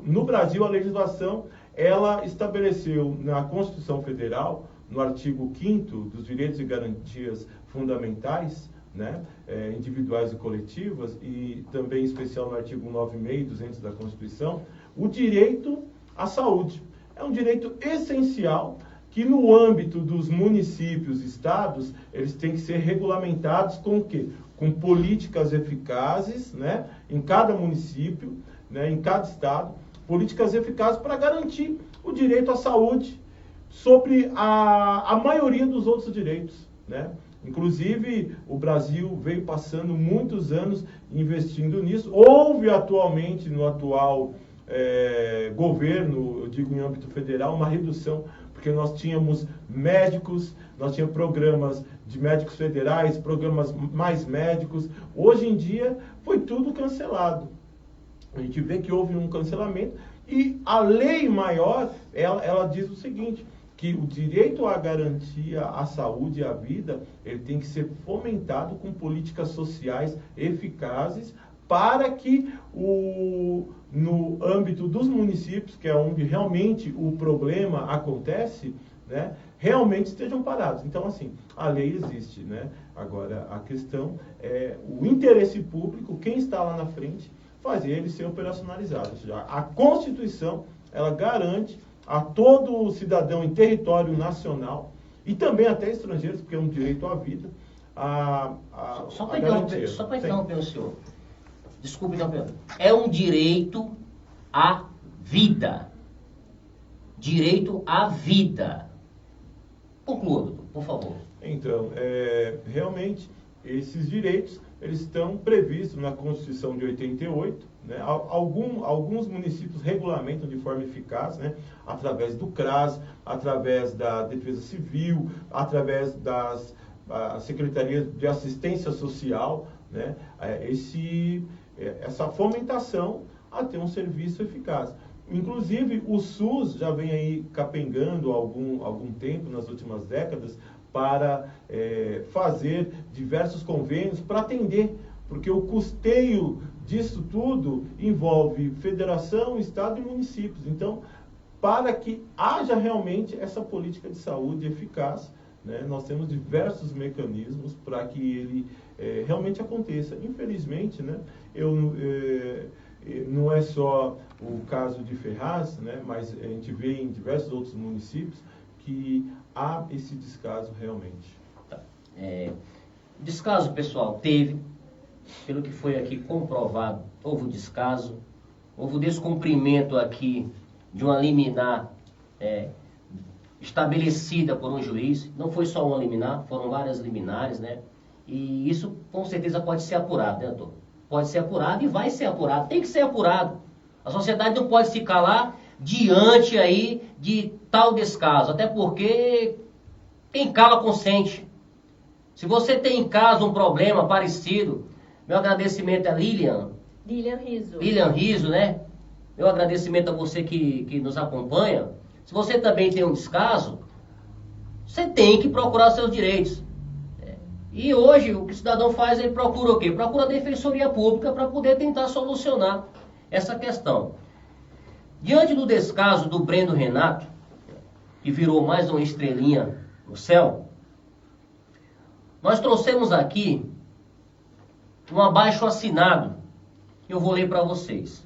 no Brasil a legislação, ela estabeleceu na Constituição Federal, no artigo 5º dos direitos e garantias fundamentais, né, individuais e coletivas, e também em especial no artigo 9.6 e 200 da Constituição, o direito à saúde. É um direito essencial que no âmbito dos municípios e estados, eles têm que ser regulamentados com o quê? Com políticas eficazes, né, em cada município, né, em cada estado, políticas eficazes para garantir o direito à saúde sobre a maioria dos outros direitos, né? Inclusive, o Brasil veio passando muitos anos investindo nisso. Houve atualmente, no atual governo, eu digo em âmbito federal, uma redução, porque nós tínhamos médicos, nós tínhamos programas de médicos federais, programas mais médicos. Hoje em dia, foi tudo cancelado. A gente vê que houve um cancelamento e a lei maior, ela diz o seguinte, que o direito à garantia à saúde e à vida, ele tem que ser fomentado com políticas sociais eficazes para que no âmbito dos municípios, que é onde realmente o problema acontece, né, realmente estejam parados. Então, assim, a lei existe, né? Agora, a questão é o interesse público, quem está lá na frente, fazer ele ser operacionalizado. Ou seja, a Constituição, ela garante a todo cidadão em território nacional, e também até estrangeiros, porque é um direito à vida, Só para interromper o senhor. Desculpe interromper. É um direito à vida. Direito à vida. Conclua, doutor, por favor. Então, realmente, esses direitos, eles estão previstos na Constituição de 88, né? Alguns municípios regulamentam de forma eficaz, né? Através do CRAS, através da Defesa Civil, através das Secretarias de Assistência Social, né? Essa fomentação a ter um serviço eficaz. Inclusive, o SUS já vem aí capengando há algum tempo, nas últimas décadas, para fazer diversos convênios para atender, porque o custeio disso tudo envolve federação, estado e municípios. Então, para que haja realmente essa política de saúde eficaz, né, nós temos diversos mecanismos para que ele realmente aconteça. Infelizmente, né, não é só o caso de Ferraz, né, mas a gente vê em diversos outros municípios que há esse descaso realmente. Tá. Descaso, pessoal, teve, pelo que foi aqui comprovado, houve um descaso, houve um descumprimento aqui de uma liminar estabelecida por um juiz. Não foi só uma liminar, foram várias liminares, né? E isso com certeza pode ser apurado, né, doutor? Pode ser apurado e vai ser apurado, tem que ser apurado. A sociedade não pode se calar diante aí de tal descaso, até porque quem cala consente. Se você tem em casa um problema parecido, meu agradecimento a Lilian Riso, né? Meu agradecimento a você que nos acompanha. Se você também tem um descaso, você tem que procurar seus direitos. E hoje o que o cidadão faz, ele procura o quê? Procura a Defensoria Pública para poder tentar solucionar essa questão. Diante do descaso do Breno Renato, que virou mais uma estrelinha no céu, nós trouxemos aqui um abaixo-assinado que eu vou ler para vocês.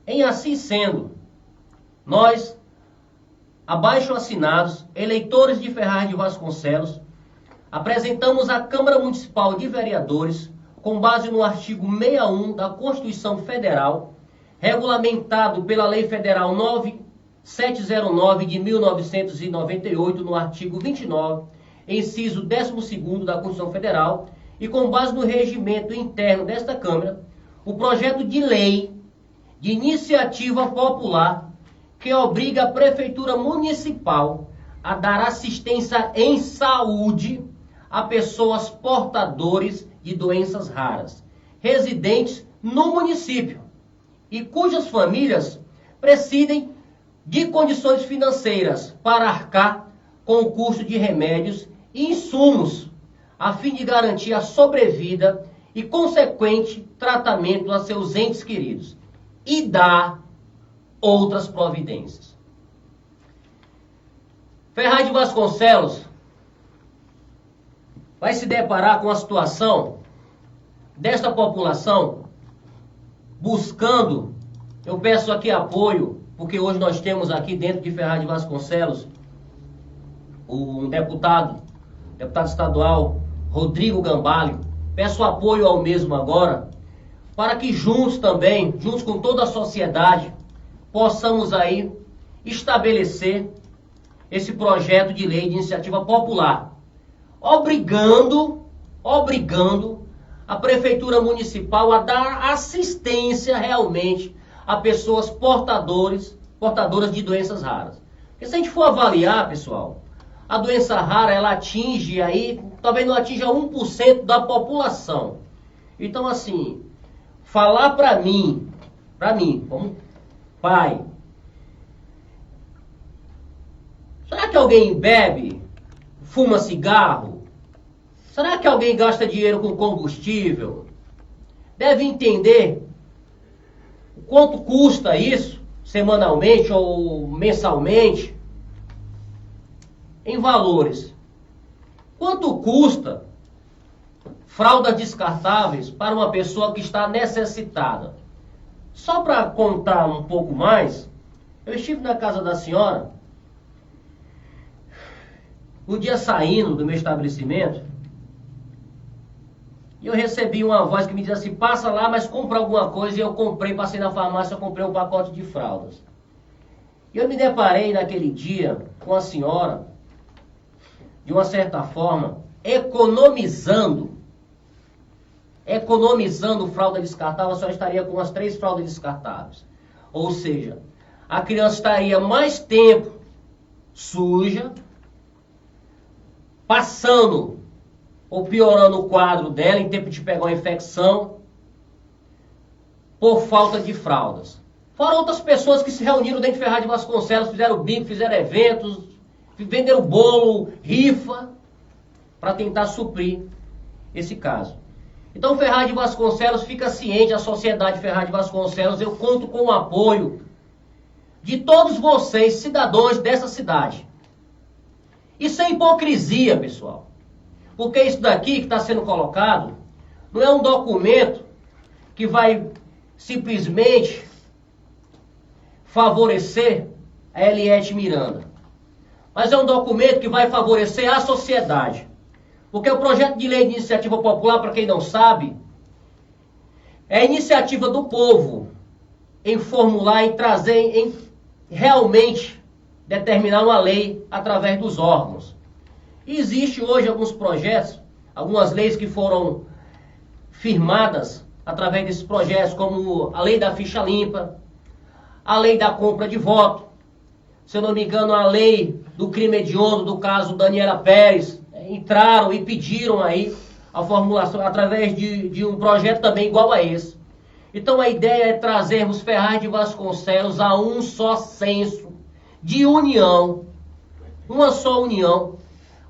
Em assim sendo, nós, abaixo-assinados, eleitores de Ferraz de Vasconcelos, apresentamos à Câmara Municipal de Vereadores, com base no artigo 61 da Constituição Federal, regulamentado pela Lei Federal 9709 de 1998, no artigo 29, inciso 12º da Constituição Federal, e com base no regimento interno desta Câmara, o projeto de lei de iniciativa popular que obriga a Prefeitura Municipal a dar assistência em saúde a pessoas portadores de doenças raras, residentes no município, e cujas famílias precisem de condições financeiras para arcar com o custo de remédios e insumos, a fim de garantir a sobrevida e consequente tratamento a seus entes queridos, e dar outras providências. Ferraz de Vasconcelos vai se deparar com a situação desta população buscando, eu peço aqui apoio, porque hoje nós temos aqui dentro de Ferraz de Vasconcelos um deputado estadual, Rodrigo Gambalho. Peço apoio ao mesmo agora, para que juntos também, juntos com toda a sociedade, possamos aí estabelecer esse projeto de lei de iniciativa popular, obrigando a Prefeitura Municipal a dar assistência realmente a pessoas portadoras de doenças raras. Porque se a gente for avaliar, pessoal, a doença rara, ela atinge aí, talvez não atinja 1% da população. Então, assim, falar para mim, como pai, será que alguém bebe, fuma cigarro? Será que alguém gasta dinheiro com combustível? Deve entender quanto custa isso, semanalmente ou mensalmente, em valores. Quanto custa fraldas descartáveis para uma pessoa que está necessitada? Só para contar um pouco mais, eu estive na casa da senhora, um dia saindo do meu estabelecimento, e eu recebi uma voz que me dizia assim, passa lá, mas compra alguma coisa, e eu comprei, passei na farmácia, comprei um pacote de fraldas. E eu me deparei naquele dia com a senhora, de uma certa forma, economizando fralda descartável, a senhora estaria com umas 3 fraldas descartáveis. Ou seja, a criança estaria mais tempo suja, passando ou piorando o quadro dela em tempo de pegar uma infecção, por falta de fraldas. Fora outras pessoas que se reuniram dentro de Ferraz de Vasconcelos, fizeram bingo, fizeram eventos, venderam bolo, rifa, para tentar suprir esse caso. Então Ferraz de Vasconcelos fica ciente, a sociedade Ferraz de Vasconcelos, eu conto com o apoio de todos vocês, cidadãos dessa cidade. E sem hipocrisia, pessoal. Porque isso daqui que está sendo colocado não é um documento que vai simplesmente favorecer a Eliette Miranda. Mas é um documento que vai favorecer a sociedade. Porque o projeto de lei de iniciativa popular, para quem não sabe, é a iniciativa do povo em formular, em trazer, em realmente determinar uma lei através dos órgãos. E existe hoje alguns projetos, algumas leis que foram firmadas através desses projetos, como a lei da ficha limpa, a lei da compra de voto, se eu não me engano, a lei do crime hediondo, do caso Daniela Pérez, entraram e pediram aí a formulação através de um projeto também igual a esse. Então a ideia é trazermos Ferraz de Vasconcelos a um só senso de união, uma só união,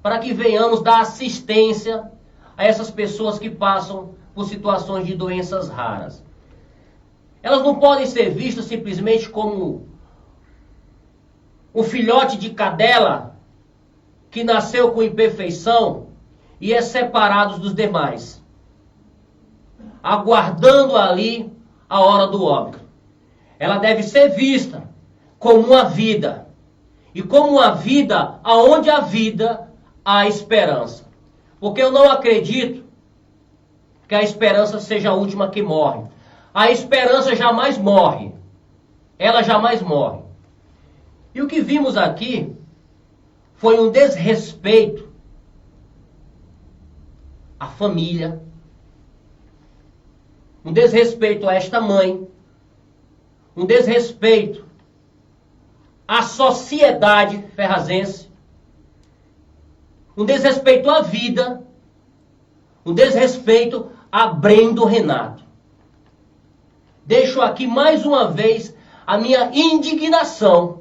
para que venhamos dar assistência a essas pessoas que passam por situações de doenças raras. Elas não podem ser vistas simplesmente como um filhote de cadela que nasceu com imperfeição e é separado dos demais, aguardando ali a hora do óbito. Ela deve ser vista como uma vida, e como uma vida aonde a vida há esperança. Porque eu não acredito que a esperança seja a última que morre. A esperança jamais morre. Ela jamais morre. E o que vimos aqui foi um desrespeito à família, um desrespeito a esta mãe, um desrespeito à sociedade ferrazense, um desrespeito à vida, um desrespeito a Brendo Renato. Deixo aqui mais uma vez a minha indignação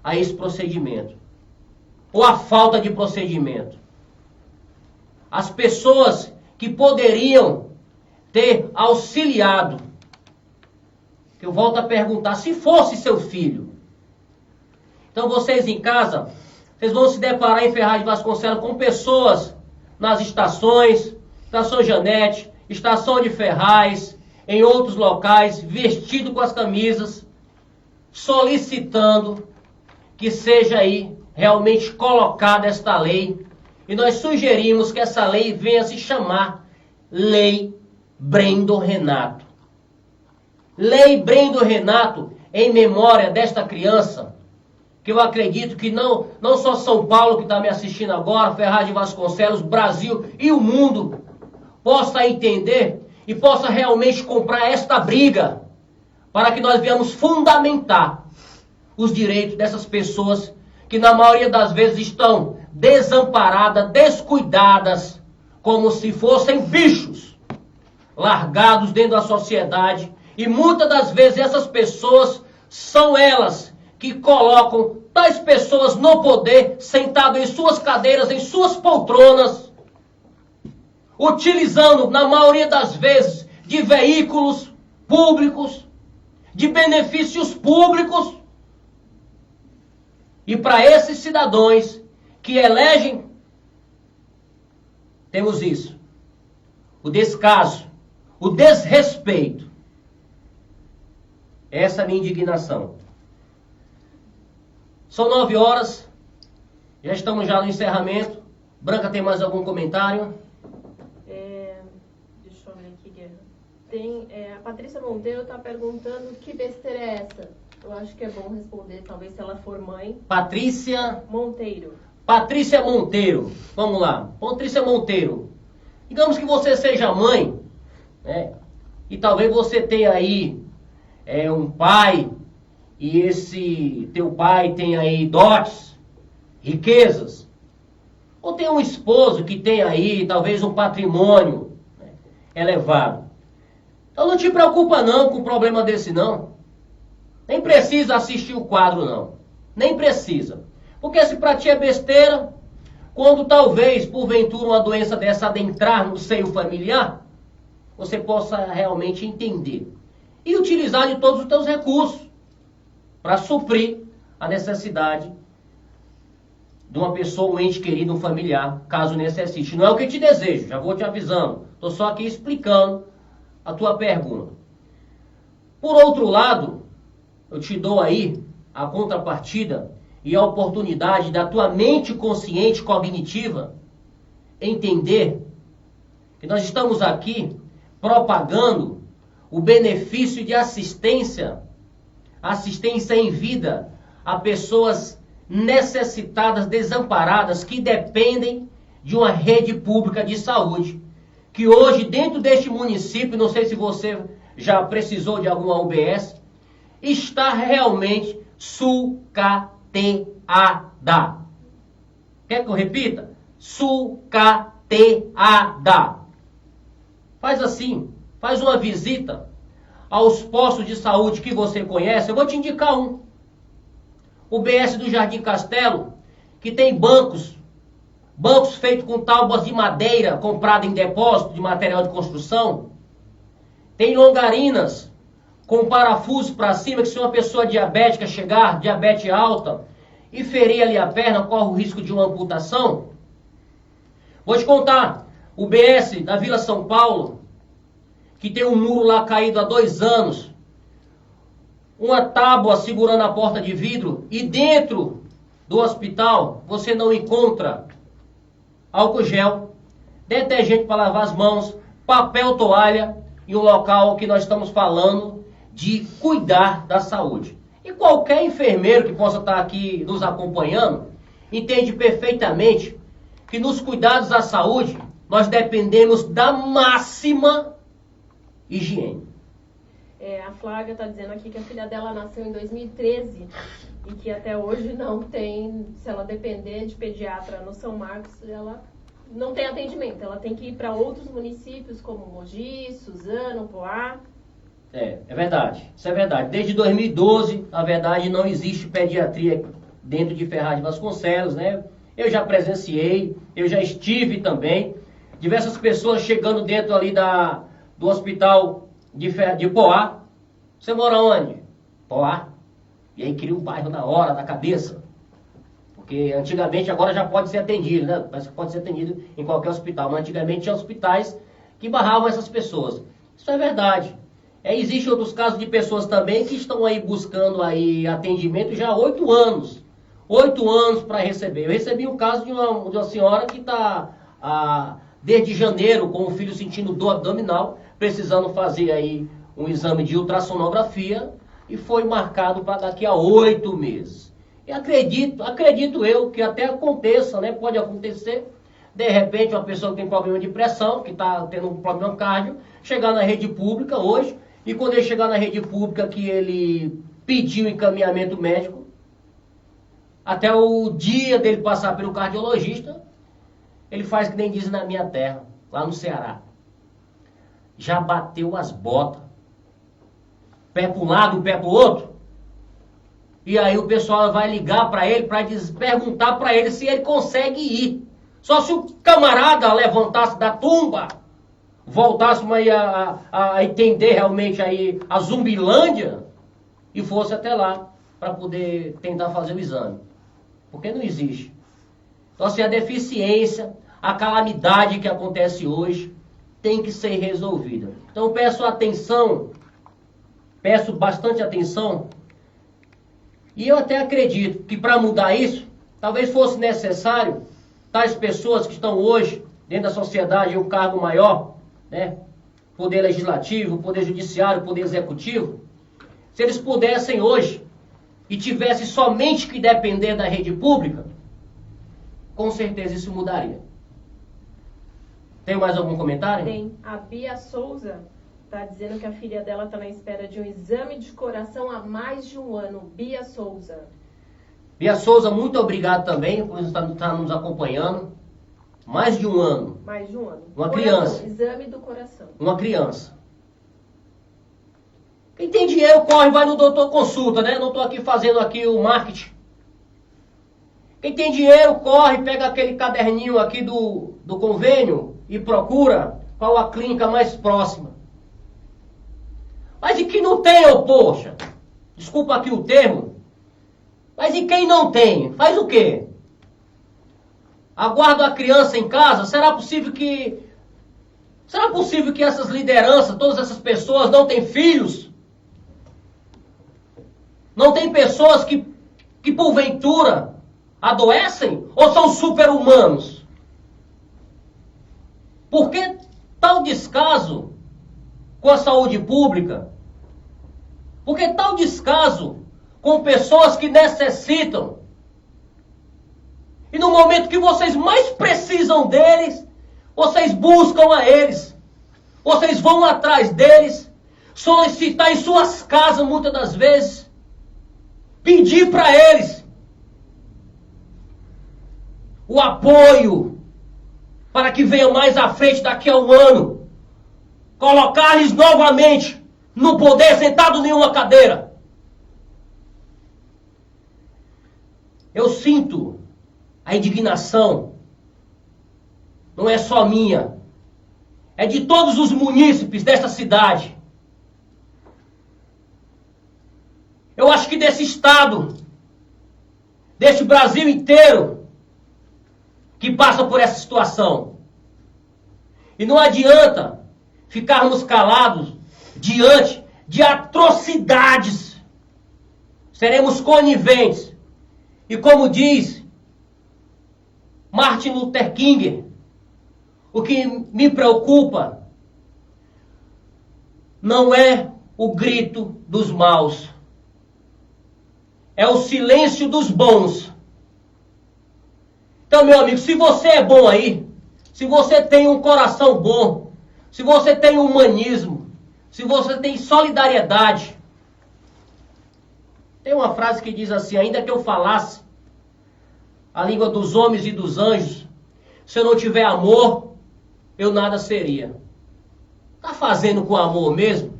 a esse procedimento, ou a falta de procedimento. As pessoas que poderiam ter auxiliado, que eu volto a perguntar, se fosse seu filho. Então vocês em casa, vocês vão se deparar em Ferraz de Vasconcelos com pessoas nas estações, Estação Janete, Estação de Ferraz, em outros locais, vestido com as camisas, solicitando que seja aí realmente colocada esta lei. E nós sugerimos que essa lei venha se chamar Lei Brendo Renato. Lei Brendo Renato, em memória desta criança, que eu acredito que não só São Paulo que está me assistindo agora, Ferraz de Vasconcelos, Brasil e o mundo, possa entender e possa realmente comprar esta briga, para que nós venhamos fundamentar os direitos dessas pessoas que na maioria das vezes estão desamparadas, descuidadas, como se fossem bichos largados dentro da sociedade. E muitas das vezes essas pessoas são elas que colocam tais pessoas no poder, sentado em suas cadeiras, em suas poltronas, utilizando, na maioria das vezes, de veículos públicos, de benefícios públicos. E para esses cidadãos que elegem, temos isso: o descaso, o desrespeito. Essa é a minha indignação. São 9 horas, já estamos já no encerramento. Branca, tem mais algum comentário? Deixa eu ver aqui, Guerra. A Patrícia Monteiro está perguntando que besteira é essa. Eu acho que é bom responder, talvez se ela for mãe. Patrícia Monteiro. Patrícia Monteiro, vamos lá. Patrícia Monteiro, digamos que você seja mãe, né? E talvez você tenha aí um pai, e esse teu pai tem aí dotes, riquezas. Ou tem um esposo que tem aí talvez um patrimônio, né, elevado. Então não te preocupa não com um problema desse não. Nem precisa assistir o quadro não. Nem precisa. Porque se pra ti é besteira, quando talvez, porventura, uma doença dessa adentrar no seio familiar, você possa realmente entender. E utilizar de todos os teus recursos para suprir a necessidade de uma pessoa, um ente querido, um familiar, caso necessite. Não é o que te desejo, já vou te avisando. Estou só aqui explicando a tua pergunta. Por outro lado, eu te dou aí a contrapartida e a oportunidade da tua mente consciente cognitiva entender que nós estamos aqui propagando o benefício de assistência em vida a pessoas necessitadas, desamparadas, que dependem de uma rede pública de saúde, que hoje dentro deste município, não sei se você já precisou de alguma UBS, está realmente sucateada. Quer que eu repita? Sucateada. Faz assim, faz uma visita aos postos de saúde que você conhece. Eu vou te indicar um. O BS do Jardim Castelo, que tem bancos feitos com tábuas de madeira comprada em depósito de material de construção. Tem longarinas com parafuso para cima, que se uma pessoa diabética chegar, diabetes alta, e ferir ali a perna, corre o risco de uma amputação. Vou te contar, o BS da Vila São Paulo, que tem um muro lá caído há 2 anos, uma tábua segurando a porta de vidro, e dentro do hospital você não encontra álcool gel, detergente para lavar as mãos, papel toalha, e um local que nós estamos falando de cuidar da saúde. E qualquer enfermeiro que possa estar aqui nos acompanhando entende perfeitamente que nos cuidados da saúde nós dependemos da máxima higiene. A Flávia está dizendo aqui que a filha dela nasceu em 2013 e que até hoje não tem, se ela depender de pediatra no São Marcos, ela não tem atendimento. Ela tem que ir para outros municípios como Mogi, Suzano, Poá. É verdade, isso é verdade. Desde 2012, na verdade, não existe pediatria dentro de Ferraz de Vasconcelos, né? Eu já presenciei, eu já estive também. Diversas pessoas chegando dentro ali do hospital de Poá. Você mora onde? Poá. E aí cria um bairro na hora, da cabeça. Porque antigamente, agora já pode ser atendido, né? Mas pode ser atendido em qualquer hospital. Mas antigamente tinha hospitais que barravam essas pessoas. Isso é verdade. Existem outros casos de pessoas também que estão aí buscando aí atendimento já há 8 anos. 8 anos para receber. Eu recebi um caso de uma senhora que está desde janeiro com o filho sentindo dor abdominal, precisando fazer aí um exame de ultrassonografia e foi marcado para daqui a 8 meses. E acredito eu que até aconteça, né? Pode acontecer, de repente uma pessoa que tem problema de pressão, que está tendo um problema cardio, chegar na rede pública hoje, e quando ele chegar na rede pública que ele pediu encaminhamento médico, até o dia dele passar pelo cardiologista, ele faz que nem dizem na minha terra, lá no Ceará. Já bateu as botas. Pé para um lado, pé para o outro. E aí o pessoal vai ligar para ele, para perguntar para ele se ele consegue ir. Só se o camarada levantasse da tumba, voltasse a entender realmente aí a Zumbilândia e fosse até lá para poder tentar fazer o exame. Porque não existe. Então assim, a deficiência, a calamidade que acontece hoje tem que ser resolvida. Então eu peço atenção, peço bastante atenção, e eu até acredito que para mudar isso, talvez fosse necessário tais pessoas que estão hoje dentro da sociedade em um cargo maior, né? Poder legislativo, poder judiciário, poder executivo, se eles pudessem hoje e tivessem somente que depender da rede pública, com certeza isso mudaria. Tem mais algum comentário? Tem. A Bia Souza está dizendo que a filha dela está na espera de um exame de coração há mais de 1 ano. Bia Souza. Bia Souza, muito obrigado também por estar nos acompanhando. Mais de 1 ano. Mais de 1 ano. Uma Coração, criança. Exame do coração. Uma criança. Quem tem dinheiro corre, vai no doutor consulta, né? Não estou aqui fazendo aqui o marketing. Quem tem dinheiro corre, pega aquele caderninho aqui do convênio e procura qual a clínica mais próxima. Mas e quem não tem, ô poxa? Desculpa aqui o termo. Mas e quem não tem? Faz o quê? Aguarda a criança em casa? Será possível que essas lideranças, todas essas pessoas não têm filhos? Não tem pessoas que porventura adoecem ou são super-humanos? Por que tal descaso com a saúde pública? Por que tal descaso com pessoas que necessitam? E no momento que vocês mais precisam deles, vocês buscam a eles. Vocês vão atrás deles, solicitar em suas casas muitas das vezes, pedir para eles o apoio para que venha mais à frente daqui a 1 ano, colocar-lhes novamente no poder sentado em uma cadeira. Eu sinto a indignação, não é só minha, é de todos os munícipes desta cidade. Eu acho que desse estado, deste Brasil inteiro, que passa por essa situação. E não adianta ficarmos calados diante de atrocidades. Seremos coniventes. E como diz Martin Luther King, o que me preocupa não é o grito dos maus, é o silêncio dos bons. Então, meu amigo, se você é bom aí, se você tem um coração bom, se você tem humanismo, se você tem solidariedade, tem uma frase que diz assim: ainda que eu falasse a língua dos homens e dos anjos, se eu não tiver amor, eu nada seria. Tá fazendo com amor mesmo?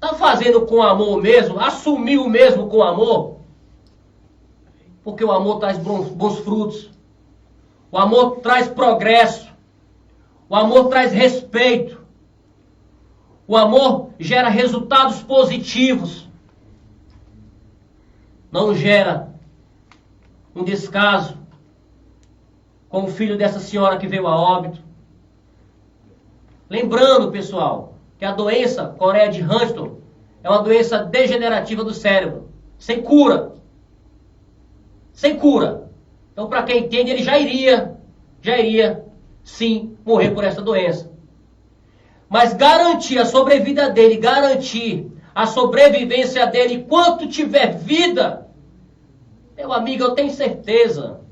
Tá fazendo com amor mesmo? Assumiu mesmo com amor? Porque o amor traz bons frutos. O amor traz progresso. O amor traz respeito. O amor gera resultados positivos. Não gera um descaso, como o filho dessa senhora que veio a óbito. Lembrando, pessoal, que a doença Coreia de Huntington é uma doença degenerativa do cérebro, sem cura. Sem cura. Então, para quem entende, ele já iria, sim, morrer por essa doença. Mas garantir a sobrevida dele, garantir a sobrevivência dele enquanto tiver vida, meu amigo, eu tenho certeza.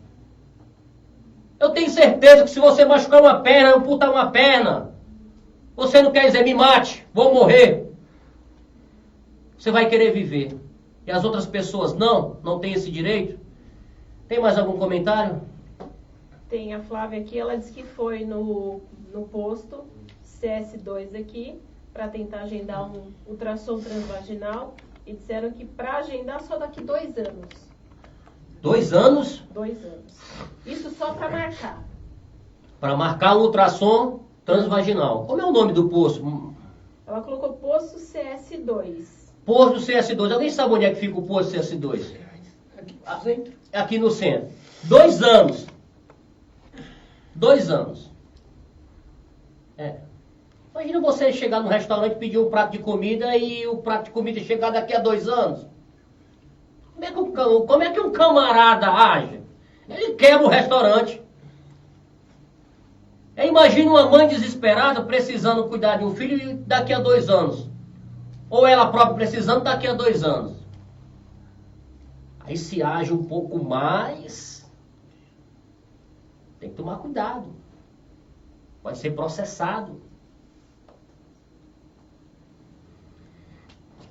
Eu tenho certeza que se você machucar uma perna, amputar uma perna, você não quer dizer, me mate, vou morrer. Você vai querer viver. E as outras pessoas não têm esse direito? Tem mais algum comentário? Tem a Flávia aqui, ela disse que foi no posto CS2 aqui, para tentar agendar um ultrassom transvaginal, e disseram que para agendar só daqui 2 anos. 2 anos? 2 anos. Isso só para marcar. Para marcar um ultrassom transvaginal. Como é o nome do posto? Ela colocou posto CS2. Posto CS2. Alguém sabe onde é que fica o posto CS2? Aqui no centro. Aqui no centro. 2 anos. 2 anos. Imagina você chegar no restaurante e pedir um prato de comida e o prato de comida chegar daqui a 2 anos. Como é que um camarada age? Ele quebra o restaurante. Imagina uma mãe desesperada precisando cuidar de um filho daqui a 2 anos. Ou ela própria precisando daqui a 2 anos. Aí se age um pouco mais, tem que tomar cuidado. Pode ser processado.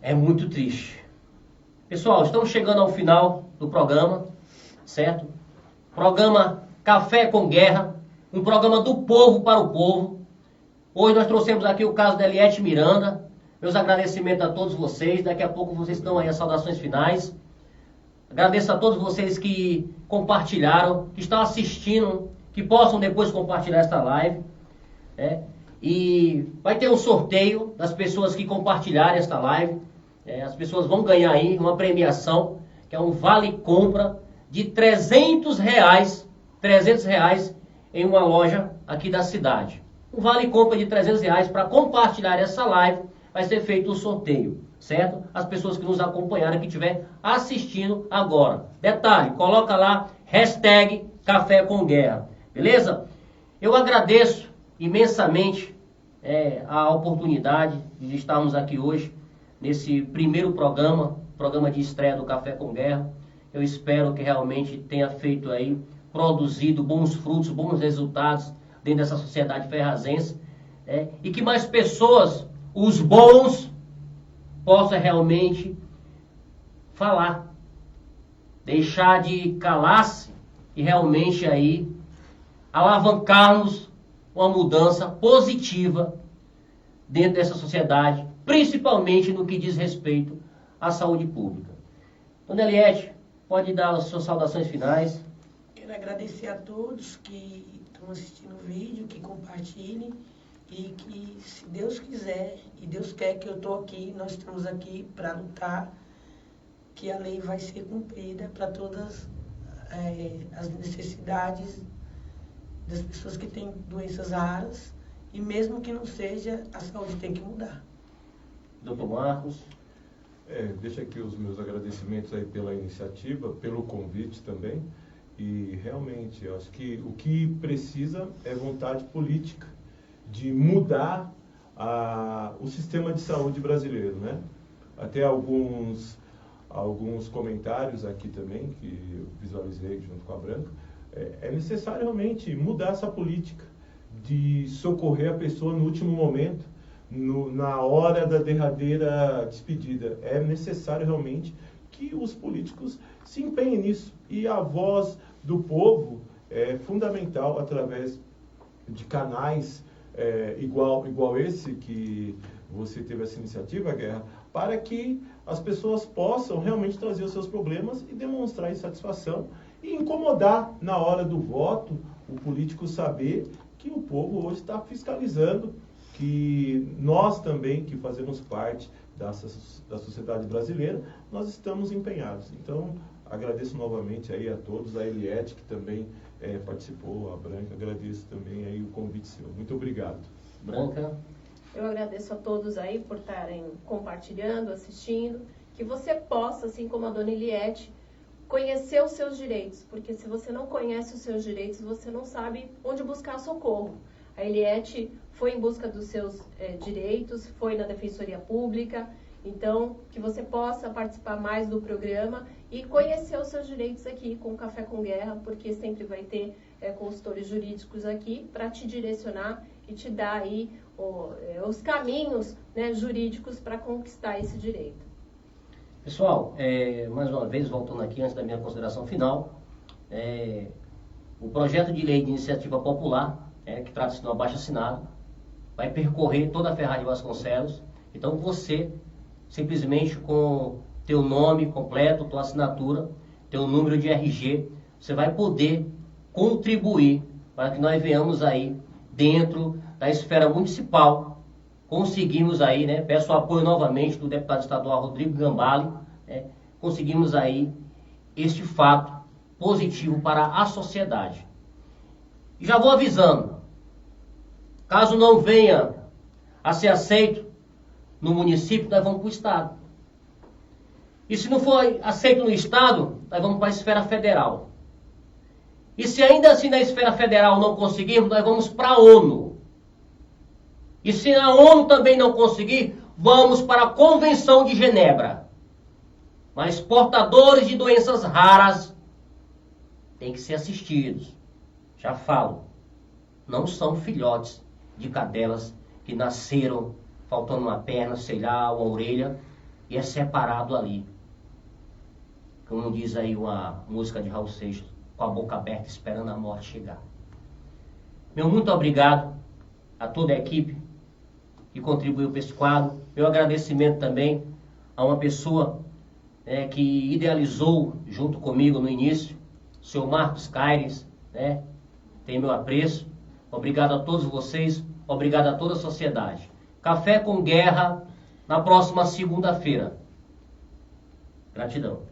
É muito triste. Pessoal, estamos chegando ao final do programa, certo? Programa Café com Guerra, um programa do povo para o povo. Hoje nós trouxemos aqui o caso da Eliette Miranda. Meus agradecimentos a todos vocês. Daqui a pouco vocês estão aí as saudações finais. Agradeço a todos vocês que compartilharam, que estão assistindo, que possam depois compartilhar esta live. E vai ter um sorteio das pessoas que compartilharem esta live. As pessoas vão ganhar aí uma premiação, que é um vale-compra de R$300 em uma loja aqui da cidade. Um vale-compra de R$300 para compartilhar essa live, vai ser feito um sorteio, certo? As pessoas que nos acompanharam, que estiver assistindo agora. Detalhe, coloca lá, hashtag Café com Guerra, beleza? Eu agradeço imensamente a oportunidade de estarmos aqui hoje, nesse primeiro programa de estreia do Café com Guerra. Eu espero que realmente tenha feito aí, produzido bons frutos, bons resultados dentro dessa sociedade ferrazense, e que mais pessoas, os bons, possam realmente falar, deixar de calar-se e realmente aí alavancarmos uma mudança positiva dentro dessa sociedade, principalmente no que diz respeito à saúde pública. Dona Eliette, pode dar as suas saudações finais. Quero agradecer a todos que estão assistindo o vídeo, que compartilhem e que, se Deus quiser, e Deus quer que eu estou aqui, nós estamos aqui para lutar, que a lei vai ser cumprida para todas as necessidades das pessoas que têm doenças raras, e mesmo que não seja, a saúde tem que mudar. Doutor Marcos. Deixo aqui os meus agradecimentos aí pela iniciativa, pelo convite também. E realmente, eu acho que o que precisa é vontade política de mudar o sistema de saúde brasileiro, né? Até alguns comentários aqui também, que eu visualizei junto com a Branca. É necessário realmente mudar essa política de socorrer a pessoa no último momento, na hora da derradeira despedida. É necessário realmente que os políticos se empenhem nisso. E a voz do povo é fundamental através de canais igual esse que você teve essa iniciativa, Guerra, para que as pessoas possam realmente trazer os seus problemas e demonstrar insatisfação e incomodar na hora do voto o político saber que o povo hoje está fiscalizando, que nós também, que fazemos parte da sociedade brasileira, nós estamos empenhados. Então, agradeço novamente aí a todos, a Eliette, que também participou, a Branca, agradeço também aí o convite seu. Muito obrigado. Branca. Eu agradeço a todos aí por estarem compartilhando, assistindo, que você possa, assim como a dona Eliette, conhecer os seus direitos, porque se você não conhece os seus direitos, você não sabe onde buscar socorro. A Eliette foi em busca dos seus direitos, foi na Defensoria Pública, então que você possa participar mais do programa e conhecer os seus direitos aqui com o Café com Guerra, porque sempre vai ter consultores jurídicos aqui para te direcionar e te dar aí os caminhos, né, jurídicos para conquistar esse direito. Pessoal, mais uma vez, voltando aqui antes da minha consideração final, o projeto de lei de iniciativa popular, que trata-se de um abaixo-assinado, vai percorrer toda a Ferraz de Vasconcelos. Então você, simplesmente com teu nome completo, tua assinatura, teu número de RG, você vai poder contribuir para que nós venhamos aí dentro da esfera municipal, conseguimos aí, né, peço o apoio novamente do deputado estadual Rodrigo Gambale, conseguimos aí este fato positivo para a sociedade. E já vou avisando, caso não venha a ser aceito no município, nós vamos para o estado. E se não for aceito no estado, nós vamos para a esfera federal. E se ainda assim na esfera federal não conseguirmos, nós vamos para a ONU. E se a ONU também não conseguir, vamos para a Convenção de Genebra. Mas portadores de doenças raras têm que ser assistidos. Já falo, não são filhotes de cadelas que nasceram faltando uma perna, sei lá, uma orelha, e é separado ali. Como diz aí uma música de Raul Seixas, com a boca aberta esperando a morte chegar. Meu muito obrigado a toda a equipe que contribuiu para esse quadro. Meu agradecimento também a uma pessoa que idealizou junto comigo no início, o senhor Marcos Caires, tem meu apreço. Obrigado a todos vocês, obrigado a toda a sociedade. Café com Guerra na próxima segunda-feira. Gratidão.